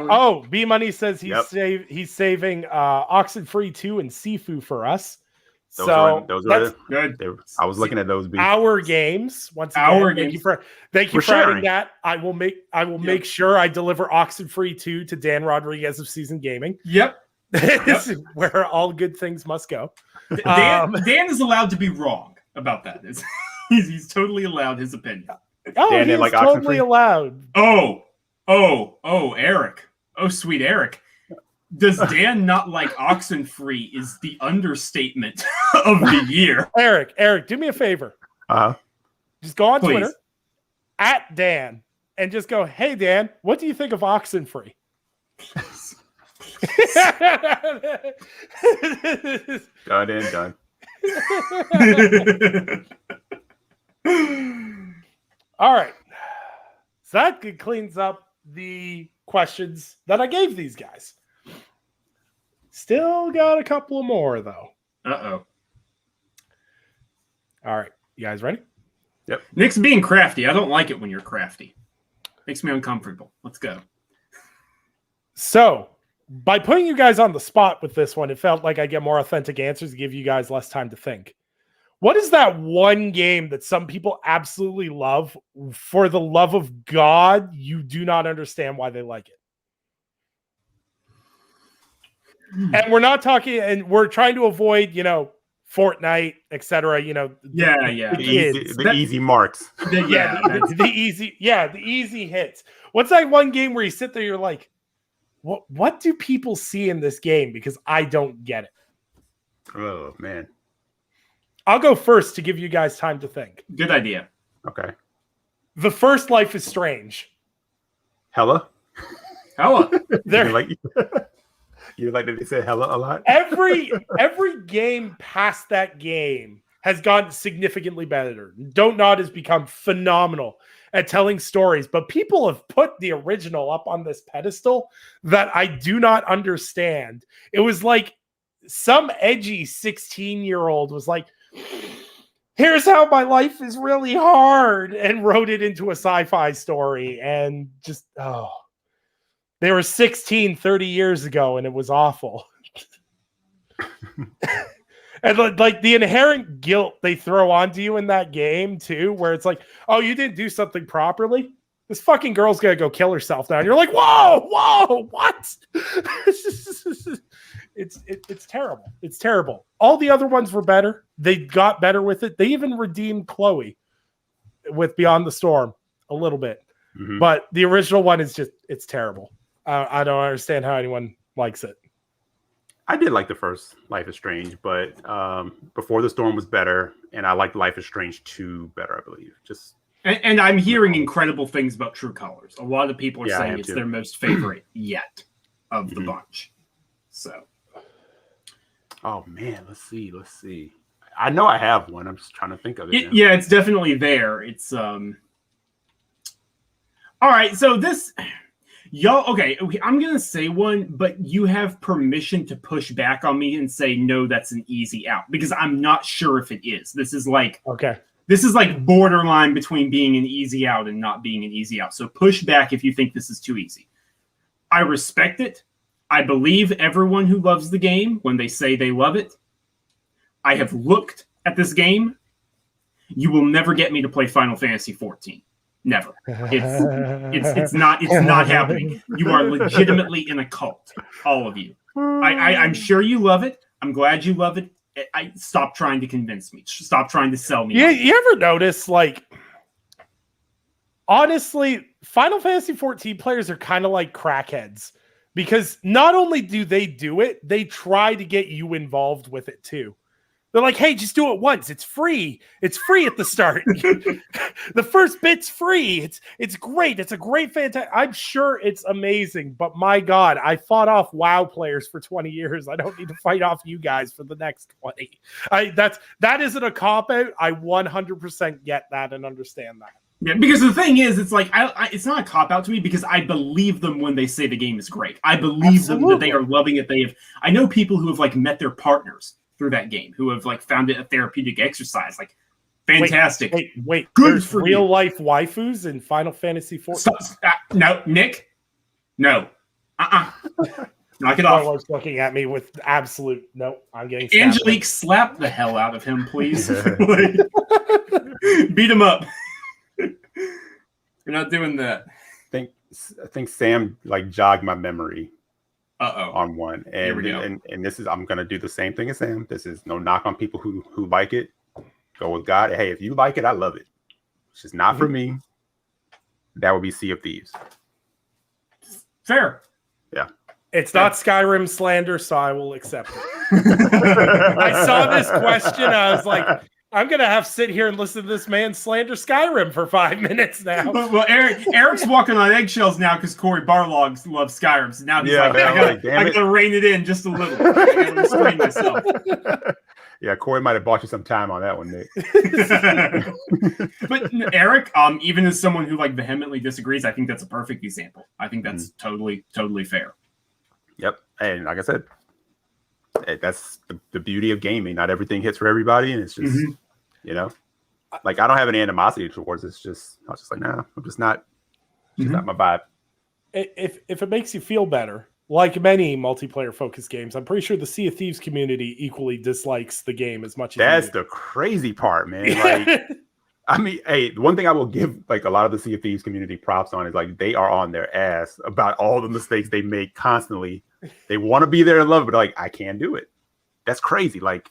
Oh, B Money says he's saving Oxenfree 2 and Sifu for us. Those that's are good. I was looking at those. Our games. Once again, thank you for adding that. I will make sure I deliver Oxenfree 2 to Dan Rodriguez of Seasoned Gaming. Yep. This is where all good things must go. Dan is allowed to be wrong about that. He's totally allowed his opinion. Oh, Dan, he's totally allowed. Oh, Eric. Oh, sweet Eric. Does Dan not like Oxenfree is the understatement of the year. Eric, do me a favor. Just go on Twitter, @Dan, and just go, hey, Dan, what do you think of Oxenfree? Done. All right. So that cleans up the questions that I gave these guys. Still got a couple more, though. Uh-oh. All right. You guys ready? Yep. Nick's being crafty. I don't like it when you're crafty. Makes me uncomfortable. Let's go. So, by putting you guys on the spot with this one, it felt like I get more authentic answers to give you guys less time to think. What is that one game that some people absolutely love? For the love of God, you do not understand why they like it. And we're not talking, and we're trying to avoid, Fortnite, etc. The easy marks. The easy hits. What's that one game where you sit there, you're like, what do people see in this game? Because I don't get it. Oh man. I'll go first to give you guys time to think. Good idea. Okay. The first Life is Strange. Hella. You like that they said hella a lot? Every game past that game has gotten significantly better. Don't Nod has become phenomenal at telling stories, but people have put the original up on this pedestal that I do not understand. It was like some edgy 16-year-old was like, here's how my life is really hard, and wrote it into a sci-fi story, and just, they were 16 30 years ago, and it was awful. And like the inherent guilt they throw onto you in that game too, where it's like, oh, you didn't do something properly. This fucking girl's gonna go kill herself now. And you're like, whoa, what? It's terrible. It's terrible. All the other ones were better. They got better with it. They even redeemed Chloe with Beyond the Storm a little bit. Mm-hmm. But the original one is it's terrible. I don't understand how anyone likes it. I did like the first Life is Strange, but Before the Storm was better, and I liked Life is Strange 2 better, I believe. And I'm hearing incredible things about True Colors. A lot of people are saying it's their most favorite yet of the bunch. So, oh man, let's see. I know I have one. I'm just trying to think of it. Yeah, it's definitely there. It's All right, so this, okay, I'm going to say one, but you have permission to push back on me and say, no, that's an easy out, because I'm not sure if it is. This is like borderline between being an easy out and not being an easy out. So push back if you think this is too easy. I respect it. I believe everyone who loves the game when they say they love it. I have looked at this game. You will never get me to play Final Fantasy 14. Never. It's not happening. You are legitimately in a cult, all of you. I'm sure you love it. I'm glad you love it. Stop trying to convince me. Stop trying to sell me. You ever notice, like, honestly, Final Fantasy 14 players are kind of like crackheads, because not only do they do it, they try to get you involved with it too. They're like, hey, just do it once. It's free. It's free at the start. The first bit's free. It's great. It's a great, fantastic. I'm sure it's amazing, but my God, I fought off WoW players for 20 years. I don't need to fight off you guys for the next 20. That isn't a cop-out. I 100% get that and understand that. Yeah, because the thing is, it's like it's not a cop-out to me, because I believe them when they say the game is great. I believe them that they are loving it. I know people who have like met their partners through that game, who have like found it a therapeutic exercise. Like, fantastic. Wait. Good There's for real life waifus in Final Fantasy 14. No, Nick. No. Knock it off. Carlos looking at me with absolute no. I'm getting Angelique, slap the hell out of him, please. Beat him up. You're not doing that. I think Sam like jogged my memory. On one, and Here we go. And this is, I'm gonna do the same thing as Sam. This is no knock on people who like it. Go with God. Hey, if you like it, I love it. It's just not for me. That would be Sea of Thieves. Fair. Yeah. It's not Skyrim slander, so I will accept it. I saw this question. I was like, I'm going to have to sit here and listen to this man slander Skyrim for 5 minutes now. Well, Eric's walking on eggshells now because Corey Barlog loves Skyrim. So now he's I got to rein it in just a little. I got to restrain myself. Yeah, Corey might have bought you some time on that one, Nick. But Eric, even as someone who like vehemently disagrees, I think that's a perfect example. I think that's totally fair. Yep. And like I said, that's the beauty of gaming. Not everything hits for everybody, and it's just like I don't have any animosity towards it. It's just I was just like, nah, I'm just not. It's not my vibe. If it makes you feel better, like many multiplayer focused games, I'm pretty sure the Sea of Thieves community equally dislikes the game as much as that's the crazy part, man. Like, I mean, hey, one thing I will give like a lot of the Sea of Thieves community props on is like they are on their ass about all the mistakes they make constantly. They want to be there and love it, but like I can't do it. That's crazy. Like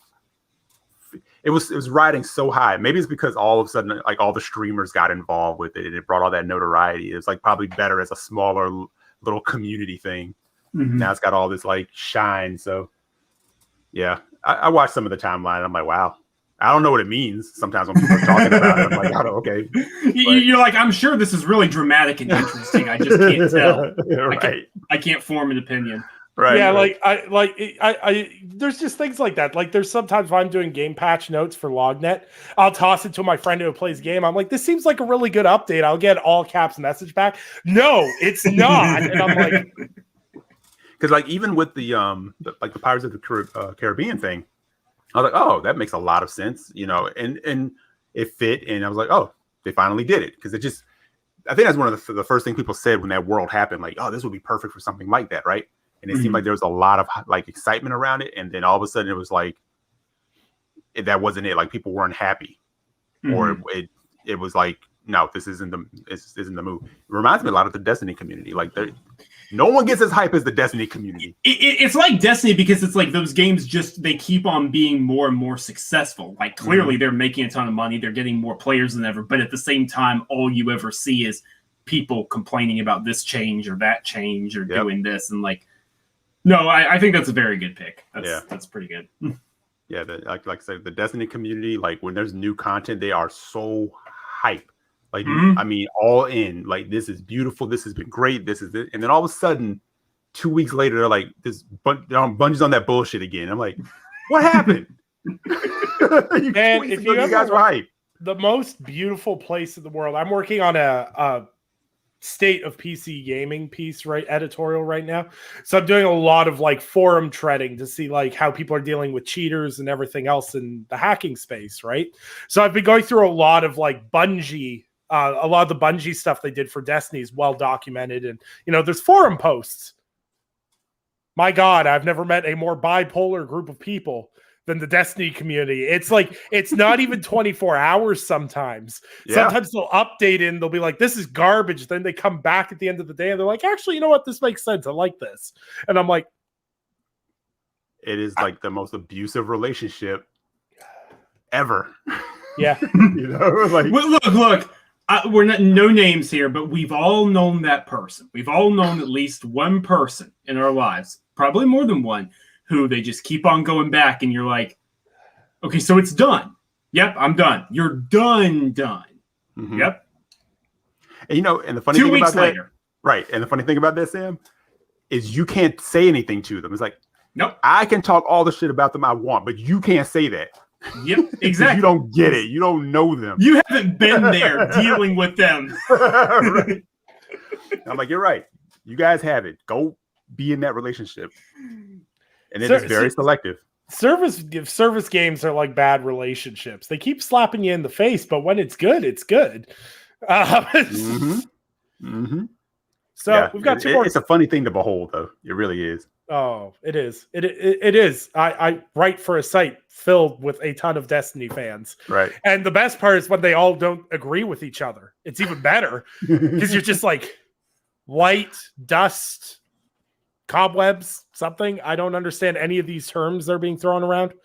it was riding so high. Maybe it's because all of a sudden like all the streamers got involved with it and it brought all that notoriety. It was like probably better as a smaller little community thing. Now it's got all this like shine. So yeah, I watched some of the timeline. And I'm like, wow. I don't know what it means sometimes when people are talking about it. I'm like, oh, okay. You're like, I'm sure this is really dramatic and interesting. I just can't tell. Right. I can't form an opinion. Right. Yeah, right. I there's just things like that. Like there's sometimes when I'm doing game patch notes for LogNet, I'll toss it to my friend who plays game. I'm like, this seems like a really good update. I'll get all caps message back. No, it's not. And I'm like, because like even with the Pirates of the Caribbean thing, I was like, oh, that makes a lot of sense, and it fit. And I was like, oh, they finally did it. Because I think that's one of the first things people said when that world happened, like, oh, this would be perfect for something like that, right? And it seemed like there was a lot of like excitement around it. And then all of a sudden it was like, that wasn't it. Like people weren't happy or it was like, no, this isn't the move. It reminds me a lot of the Destiny community. Like no one gets as hype as the Destiny community. It's like Destiny because it's like those games they keep on being more and more successful. Like clearly they're making a ton of money. They're getting more players than ever. But at the same time, all you ever see is people complaining about this change or that change or doing this. And like, no, I think that's a very good pick. That's pretty good. Yeah, like I said, the Destiny community, like when there's new content, they are so hype. Like, I mean, all in. Like, this is beautiful. This has been great. This is it. And then all of a sudden, 2 weeks later, they're like, Bungie's on that bullshit again. I'm like, what happened? Man, if you guys were hype. The most beautiful place in the world. I'm working on a state of PC gaming piece, right, editorial right now. So I'm doing a lot of like forum treading to see like how people are dealing with cheaters and everything else in the hacking space, right? So I've been going through a lot of like Bungie, a lot of the Bungie stuff they did for Destiny is well documented, and there's forum posts. My God, I've never met a more bipolar group of people than the Destiny community. It's like, it's not even 24 hours sometimes. Yeah. Sometimes they'll update it and they'll be like, this is garbage. Then they come back at the end of the day and they're like, actually, you know what? This makes sense. I like this. And I'm like, it is like the most abusive relationship ever. Yeah. Like, look. We're not no names here, but we've all known that person. We've all known at least one person in our lives, probably more than one, who they just keep on going back, and you're like, okay, so it's done. Yep, I'm done. You're done. Mm-hmm. Yep. And and the funny 2 thing weeks about later. That, right? And the funny thing about that, Sam, is you can't say anything to them. It's like, nope. I can talk all the shit about them I want, but you can't say that. Yep, exactly. You don't get it. You don't know them. You haven't been there dealing with them. Right. I'm like, you're right. You guys have it. Go be in that relationship. And it is very selective. Service games are like bad relationships. They keep slapping you in the face, but when it's good, it's good. Mm-hmm. Mm-hmm. So yeah, we've got two more. It's a funny thing to behold, though. It really is. Oh, it is. It is. I write for a site filled with a ton of Destiny fans. Right. And the best part is when they all don't agree with each other. It's even better because you're just like light, dust, cobwebs, something. I don't understand any of these terms that are being thrown around.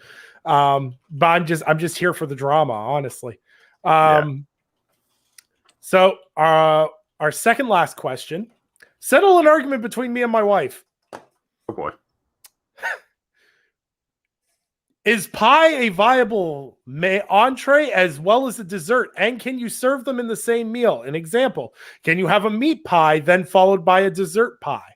But I'm just here for the drama, honestly. So our second last question. Settle an argument between me and my wife. Oh boy. Is pie a viable entree as well as a dessert? And can you serve them in the same meal? An example, can you have a meat pie then followed by a dessert pie?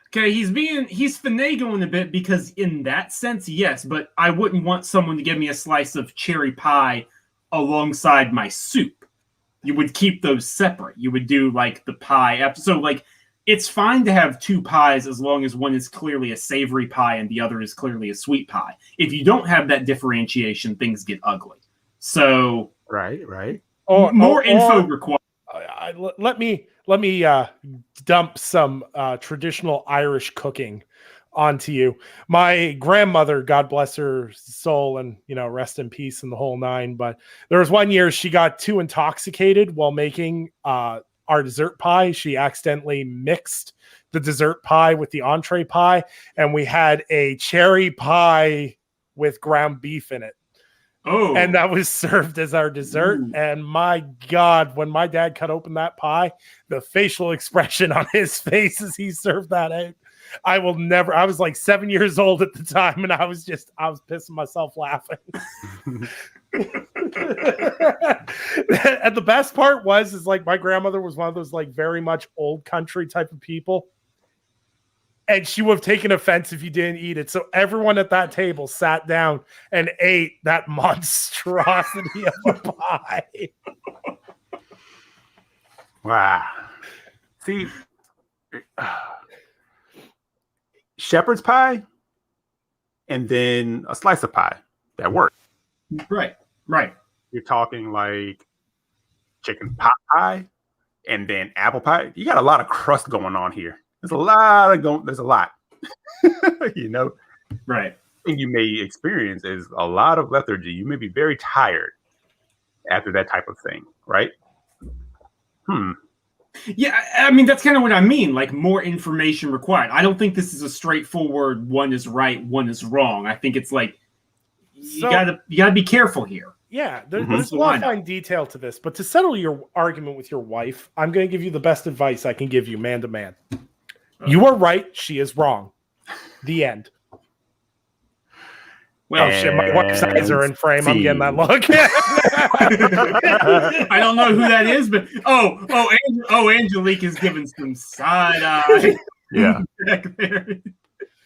Okay, he's finagling a bit because in that sense, yes, but I wouldn't want someone to give me a slice of cherry pie alongside my soup. You would keep those separate. You would do like the pie after. So like, it's fine to have two pies as long as one is clearly a savory pie and the other is clearly a sweet pie. If you don't have that differentiation, things get ugly. So right. More info required. Let me dump some traditional Irish cooking onto you. My grandmother, God bless her soul, and rest in peace and the whole nine. But there was one year she got too intoxicated while making our dessert pie. She accidentally mixed the dessert pie with the entree pie, and we had a cherry pie with ground beef in it. Oh, and that was served as our dessert. Ooh. And my God, when my dad cut open that pie, the facial expression on his face as he served that out, I was like 7 years old at the time, and I was pissing myself laughing. And the best part is like my grandmother was one of those like very much old country type of people. And she would have taken offense if you didn't eat it. So everyone at that table sat down and ate that monstrosity of a pie. Wow. See, shepherd's pie and then a slice of pie. That works. Right. You're talking like chicken pot pie and then apple pie. You got a lot of crust going on here. There's a lot. Right. Thing you may experience is a lot of lethargy. You may be very tired after that type of thing, right? Yeah, I mean, that's kind of what I mean, like more information required. I don't think this is a straightforward one is right, one is wrong. I think it's like you gotta be careful here. Yeah, there's a lot of fine detail to this, but to settle your argument with your wife, I'm going to give you the best advice I can give you, man to man. You are right. She is wrong. The end. Well, shit, my wife's eyes are in frame. I'm getting that look. I don't know who that is, but Angelique is giving some side eye. Yeah. Back there.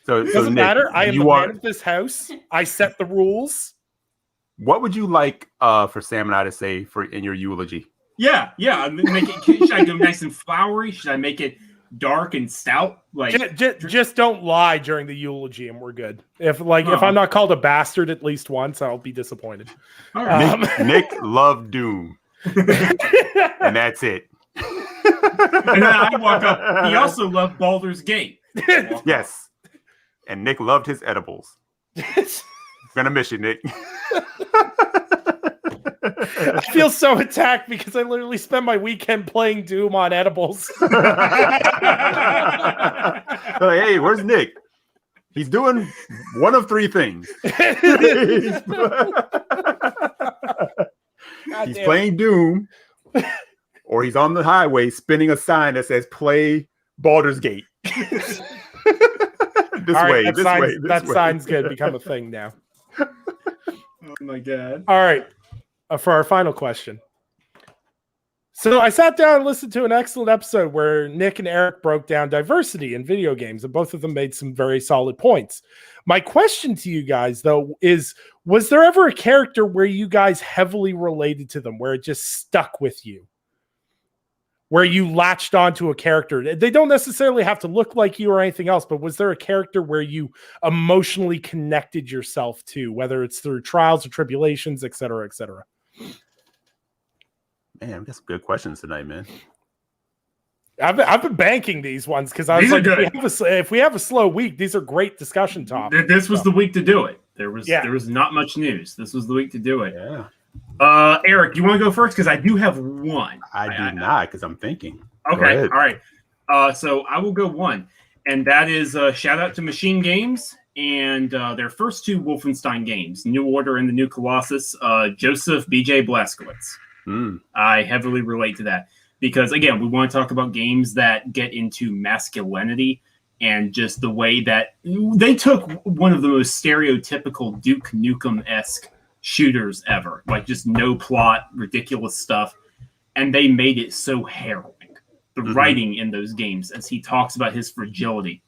So it doesn't matter. I am the man of this house. I set the rules. What would you like for Sam and I to say in your eulogy? Yeah. Make it. Should I go nice and flowery? Should I make it dark and stout? Like, just don't lie during the eulogy, and we're good. If I'm not called a bastard at least once, I'll be disappointed. All right. Nick loved Doom, and that's it. And then I walk up. He also loved Baldur's Gate. Yes, and Nick loved his edibles. Gonna miss you, Nick. I feel so attacked because I literally spend my weekend playing Doom on edibles. Hey, where's Nick? He's doing one of three things. He's playing Doom, or he's on the highway spinning a sign that says "Play Baldur's Gate." This way. That sign's gonna become a thing now. Oh my god! All right, for our final question. So I sat down and listened to an excellent episode where Nick and Eric broke down diversity in video games, and both of them made some very solid points. My question to you guys, though, is was there ever a character where you guys heavily related to them, where it just stuck with you? Where you latched onto a character? They don't necessarily have to look like you or anything else, but was there a character where you emotionally connected yourself to, whether it's through trials or tribulations, et cetera, et cetera? Man, we got some good questions tonight, man. I've been banking these ones because I was like, if we have a slow week, these are great discussion topics. This was the week to do it. There was not much news. This was the week to do it. Yeah. Eric, you want to go first? Because I do have one. I do not, because I'm thinking. Okay, all right. So I will go one, and that is shout out to Machine Games and their first two Wolfenstein games, New Order and the New Colossus. Joseph B.J. Blazkowicz. I heavily relate to that because, again, we want to talk about games that get into masculinity and just the way that they took one of the most stereotypical Duke Nukem-esque shooters ever, like just no plot, ridiculous stuff, and they made it so harrowing. The writing in those games, as he talks about his fragility,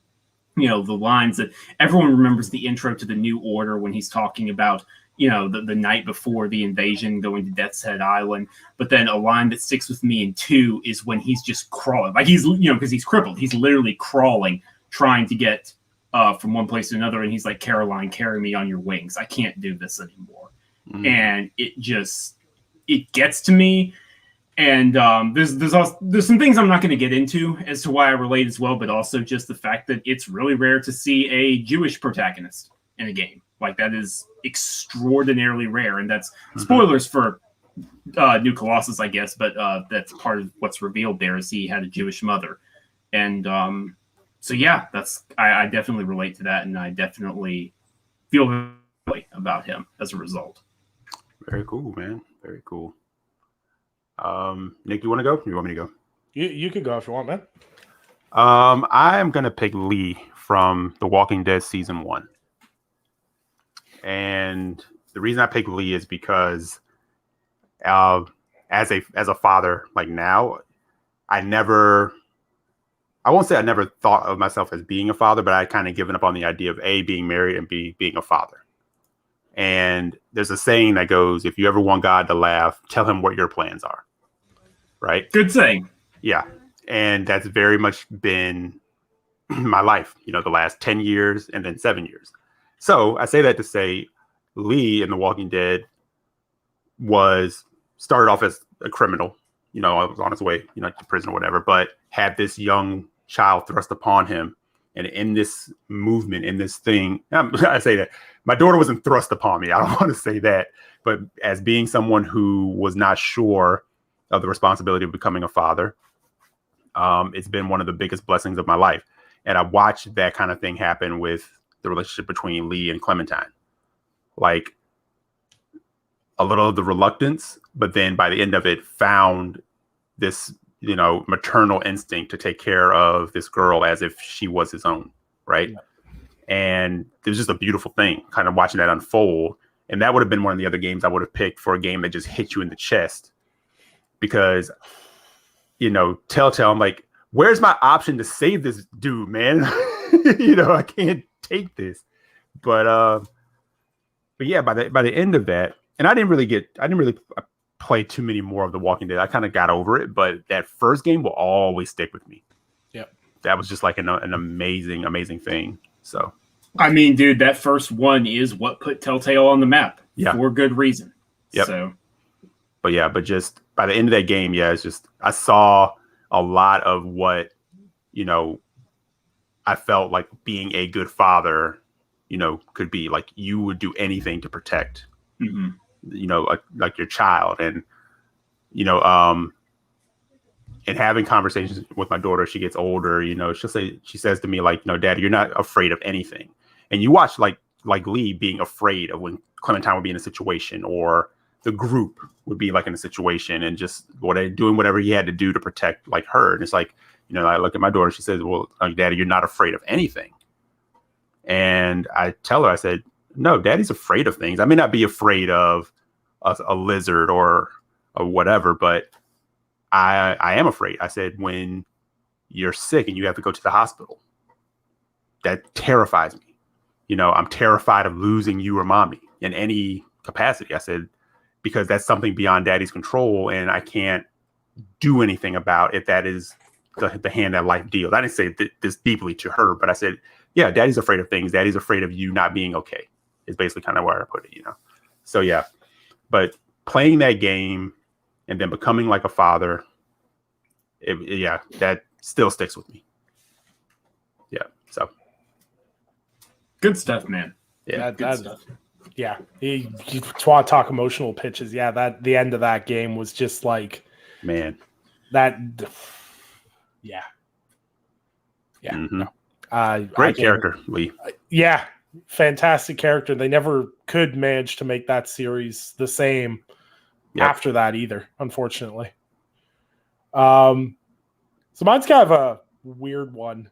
the lines that everyone remembers, the intro to the New Order when he's talking about the night before the invasion going to Death's Head Island. But then a line that sticks with me in 2 is when he's just crawling, like he's because he's crippled, he's literally crawling trying to get from one place to another, and he's like, Caroline, carry me on your wings, I can't do this anymore. And it gets to me. And there's some things I'm not going to get into as to why I relate as well, but also just the fact that it's really rare to see a Jewish protagonist in a game. Like, that is extraordinarily rare, and that's spoilers for New Colossus, I guess, but that's part of what's revealed there is he had a Jewish mother. And so yeah, I definitely relate to that, and I definitely feel very about him as a result. Very cool, man. Very cool. Nick, you want to go? Or you want me to go? You can go if you want, man. I am gonna pick Lee from The Walking Dead season 1, and the reason I pick Lee is because, as a father, like now, I won't say I never thought of myself as being a father, but I kind of given up on the idea of A, being married, and B, being a father. And there's a saying that goes, if you ever want God to laugh, tell him what your plans are. Right? Good saying. Yeah. And that's very much been my life, the last 10 years and then 7 years. So I say that to say Lee in The Walking Dead started off as a criminal, was on his way, to prison or whatever, but had this young child thrust upon him. And in this movement, in this thing, I say that my daughter wasn't thrust upon me. I don't want to say that, but as being someone who was not sure of the responsibility of becoming a father, it's been one of the biggest blessings of my life. And I watched that kind of thing happen with the relationship between Lee and Clementine. Like, a little of the reluctance, but then by the end of it, found this maternal instinct to take care of this girl as if she was his own, right? Yeah. And it was just a beautiful thing, kind of watching that unfold. And that would have been one of the other games I would have picked for a game that just hit you in the chest. Because, Telltale, I'm like, where's my option to save this dude, man? I can't take this. But yeah, by the end of that, and I didn't really play too many more of The Walking Dead. I kind of got over it, but that first game will always stick with me. Yep. That was just like an amazing, amazing thing. So, I mean, dude, that first one is what put Telltale on the map for good reason. Yep. So, but just by the end of that game, it's just I saw a lot of what, I felt like being a good father, could be. Like, you would do anything to protect, like your child. And, and having conversations with my daughter, she gets older, she says to me, like, Daddy, you're not afraid of anything. And you watch like Lee being afraid of when Clementine would be in a situation, or the group would be like in a situation, and just doing whatever he had to do to protect like her. And it's like, I look at my daughter, she says, well, like, Daddy, you're not afraid of anything. And I tell her, I said, no, Daddy's afraid of things. I may not be afraid of a lizard or whatever, but I am afraid. I said, when you're sick and you have to go to the hospital, that terrifies me. I'm terrified of losing you or Mommy in any capacity. I said, because that's something beyond Daddy's control, and I can't do anything about if that is the hand that life deals. I didn't say this deeply to her, but I said, yeah, Daddy's afraid of things. Daddy's afraid of you not being okay, is basically kind of where I put it, So, yeah. But playing that game and then becoming like a father, that still sticks with me. Yeah, so. Good stuff, man. Yeah, good stuff. Yeah, you talk emotional pitches. Yeah, the end of that game was just like, man, that. Yeah. Mm-hmm. No. Great character, Lee. Yeah, fantastic character. They never could manage to make that series the same after that either, unfortunately. So mine's kind of a weird one.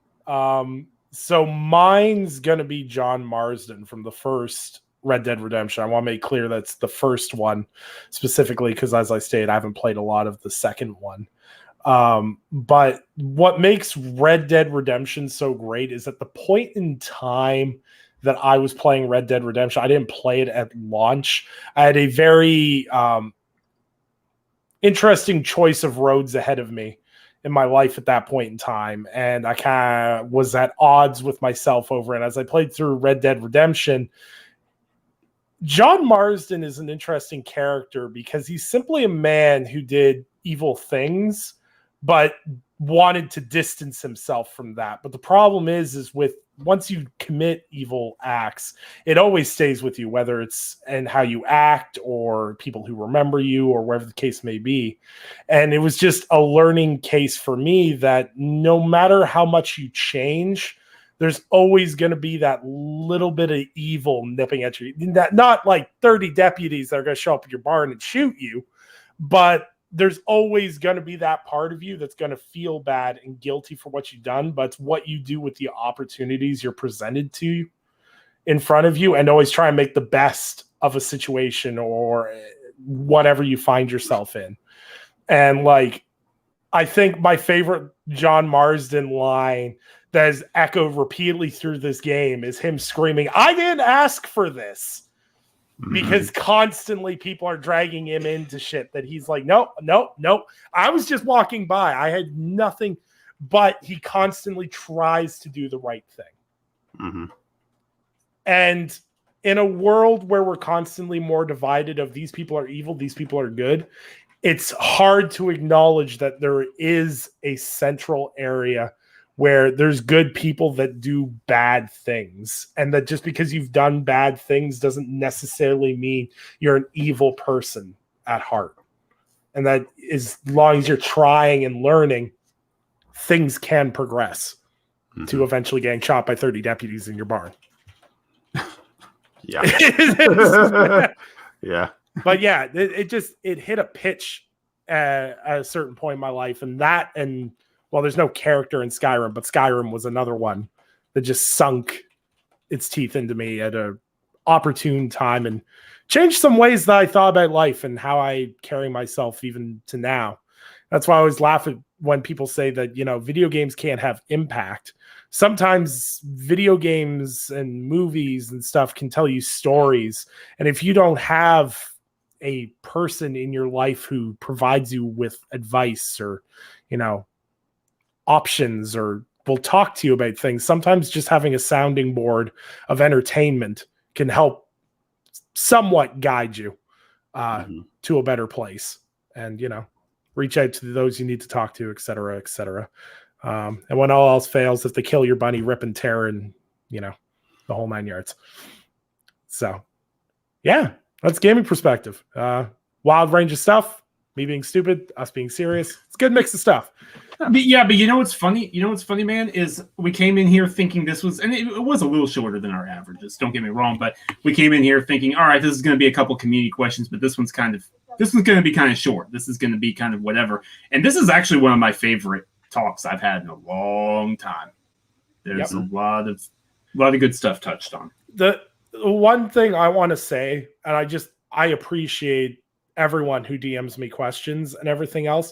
So mine's going to be John Marsden from the first Red Dead Redemption. I want to make clear that's the first one specifically because, as I stated, I haven't played a lot of the second one. But what makes Red Dead Redemption so great is at the point in time that I was playing Red Dead Redemption, I didn't play it at launch. I had a very interesting choice of roads ahead of me in my life at that point in time. And I kind of was at odds with myself over it. As I played through Red Dead Redemption, John Marsden is an interesting character because he's simply a man who did evil things, but wanted to distance himself from that. But the problem is with once you commit evil acts, it always stays with you, whether it's in how you act or people who remember you or whatever the case may be. And it was just a learning case for me that no matter how much you change, there's always going to be that little bit of evil nipping at you. Not like 30 deputies that are going to show up at your barn and shoot you, but there's always going to be that part of you that's going to feel bad and guilty for what you've done, but it's what you do with the opportunities you're presented to in front of you, and always try and make the best of a situation or whatever you find yourself in. And like, I think my favorite John Marsden line that is echoed repeatedly through this game is him screaming, "I didn't ask for this." Because constantly people are dragging him into shit that he's like, nope. I was just walking by. I had nothing, but he constantly tries to do the right thing. Mm-hmm. And in a world where we're constantly more divided of these people are evil, these people are good, it's hard to acknowledge that there is a central area where there's good people that do bad things, and that just because you've done bad things doesn't necessarily mean you're an evil person at heart. And that as long as you're trying and learning, things can progress to eventually getting shot by 30 deputies in your barn. Yeah. Yeah. But yeah, it hit a pitch at a certain point in my life, and well, there's no character in Skyrim, but Skyrim was another one that just sunk its teeth into me at an opportune time and changed some ways that I thought about life and how I carry myself even to now. That's why I always laugh at when people say that, video games can't have impact. Sometimes video games and movies and stuff can tell you stories. And if you don't have a person in your life who provides you with advice or, options, or will talk to you about things. Sometimes just having a sounding board of entertainment can help somewhat guide you to a better place, and, reach out to those you need to talk to, et cetera, et cetera. And when all else fails, if they kill your bunny, rip and tear, and, the whole 9 yards. So, yeah, that's gaming perspective. Wild range of stuff, me being stupid, us being serious. It's a good mix of stuff. But you know what's funny? You know what's funny, man, is we came in here thinking this was, and it was a little shorter than our averages. Don't get me wrong, but we came in here thinking, all right, this is going to be a couple community questions, but this one's going to be kind of short. This is going to be kind of whatever. And this is actually one of my favorite talks I've had in a long time. There's a lot of good stuff touched on. The one thing I want to say, and I appreciate everyone who DMs me questions and everything else,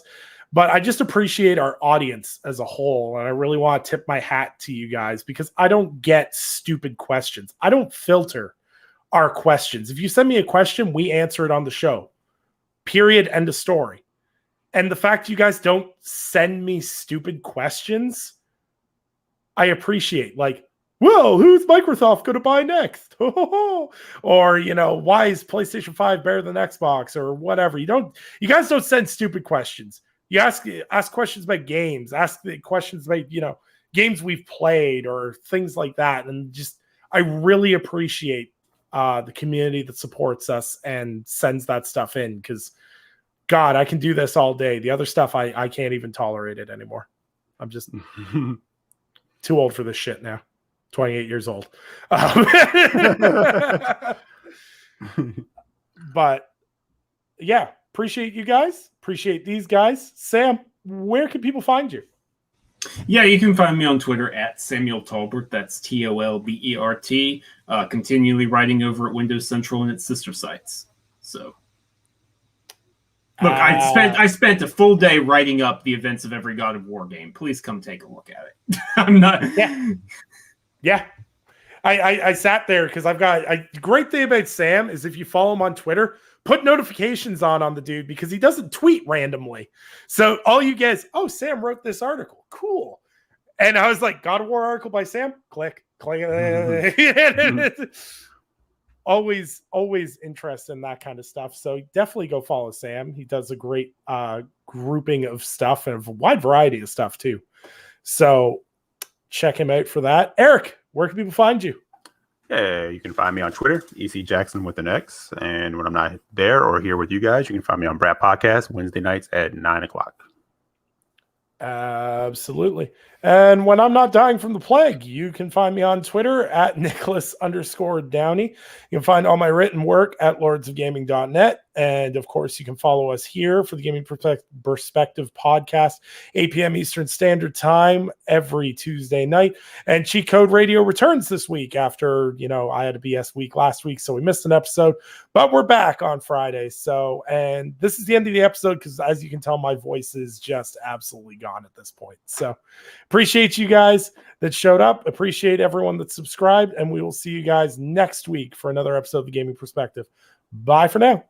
but I just appreciate our audience as a whole. And I really want to tip my hat to you guys, because I don't get stupid questions. I don't filter our questions. If you send me a question, we answer it on the show. Period. End of story. And the fact you guys don't send me stupid questions, I appreciate. Like, well, who's Microsoft going to buy next? Or, why is PlayStation 5 better than Xbox, or whatever. You guys don't send stupid questions. You ask questions about games, ask the questions about, games we've played or things like that. And just, I really appreciate the community that supports us and sends that stuff in, because God, I can do this all day. The other stuff, I can't even tolerate it anymore. I'm just too old for this shit now. 28 years old. But yeah, appreciate you guys. Appreciate these guys. Sam, where can people find you? Yeah, you can find me on Twitter at Samuel Tolbert. That's Tolbert. Continually writing over at Windows Central and its sister sites. So, look, I spent a full day writing up the events of every God of War game. Please come take a look at it. I'm not. Yeah. I sat there because I've got a great thing about Sam is if you follow him on Twitter, put notifications on the dude, because he doesn't tweet randomly. So all you guys, Sam wrote this article. Cool. And I was like, God of War article by Sam? Click. Always interested in that kind of stuff. So definitely go follow Sam. He does a great grouping of stuff and a wide variety of stuff too. So check him out for that. Eric, where can people find you? Yeah, you can find me on Twitter, EC Jackson with an X. And when I'm not there or here with you guys, you can find me on Brat Podcast Wednesday nights at 9:00. Absolutely. And when I'm not dying from the plague, you can find me on Twitter at Nicholas_Downey. You can find all my written work at lordsofgaming.net. And of course, you can follow us here for the Gaming Perspective podcast, 8 p.m. Eastern Standard Time every Tuesday night. And Cheat Code Radio returns this week after, I had a BS week last week, so we missed an episode, but we're back on Friday. So, and this is the end of the episode because, as you can tell, my voice is just absolutely gone at this point. So appreciate you guys that showed up. Appreciate everyone that subscribed, and we will see you guys next week for another episode of the Gaming Perspective. Bye for now.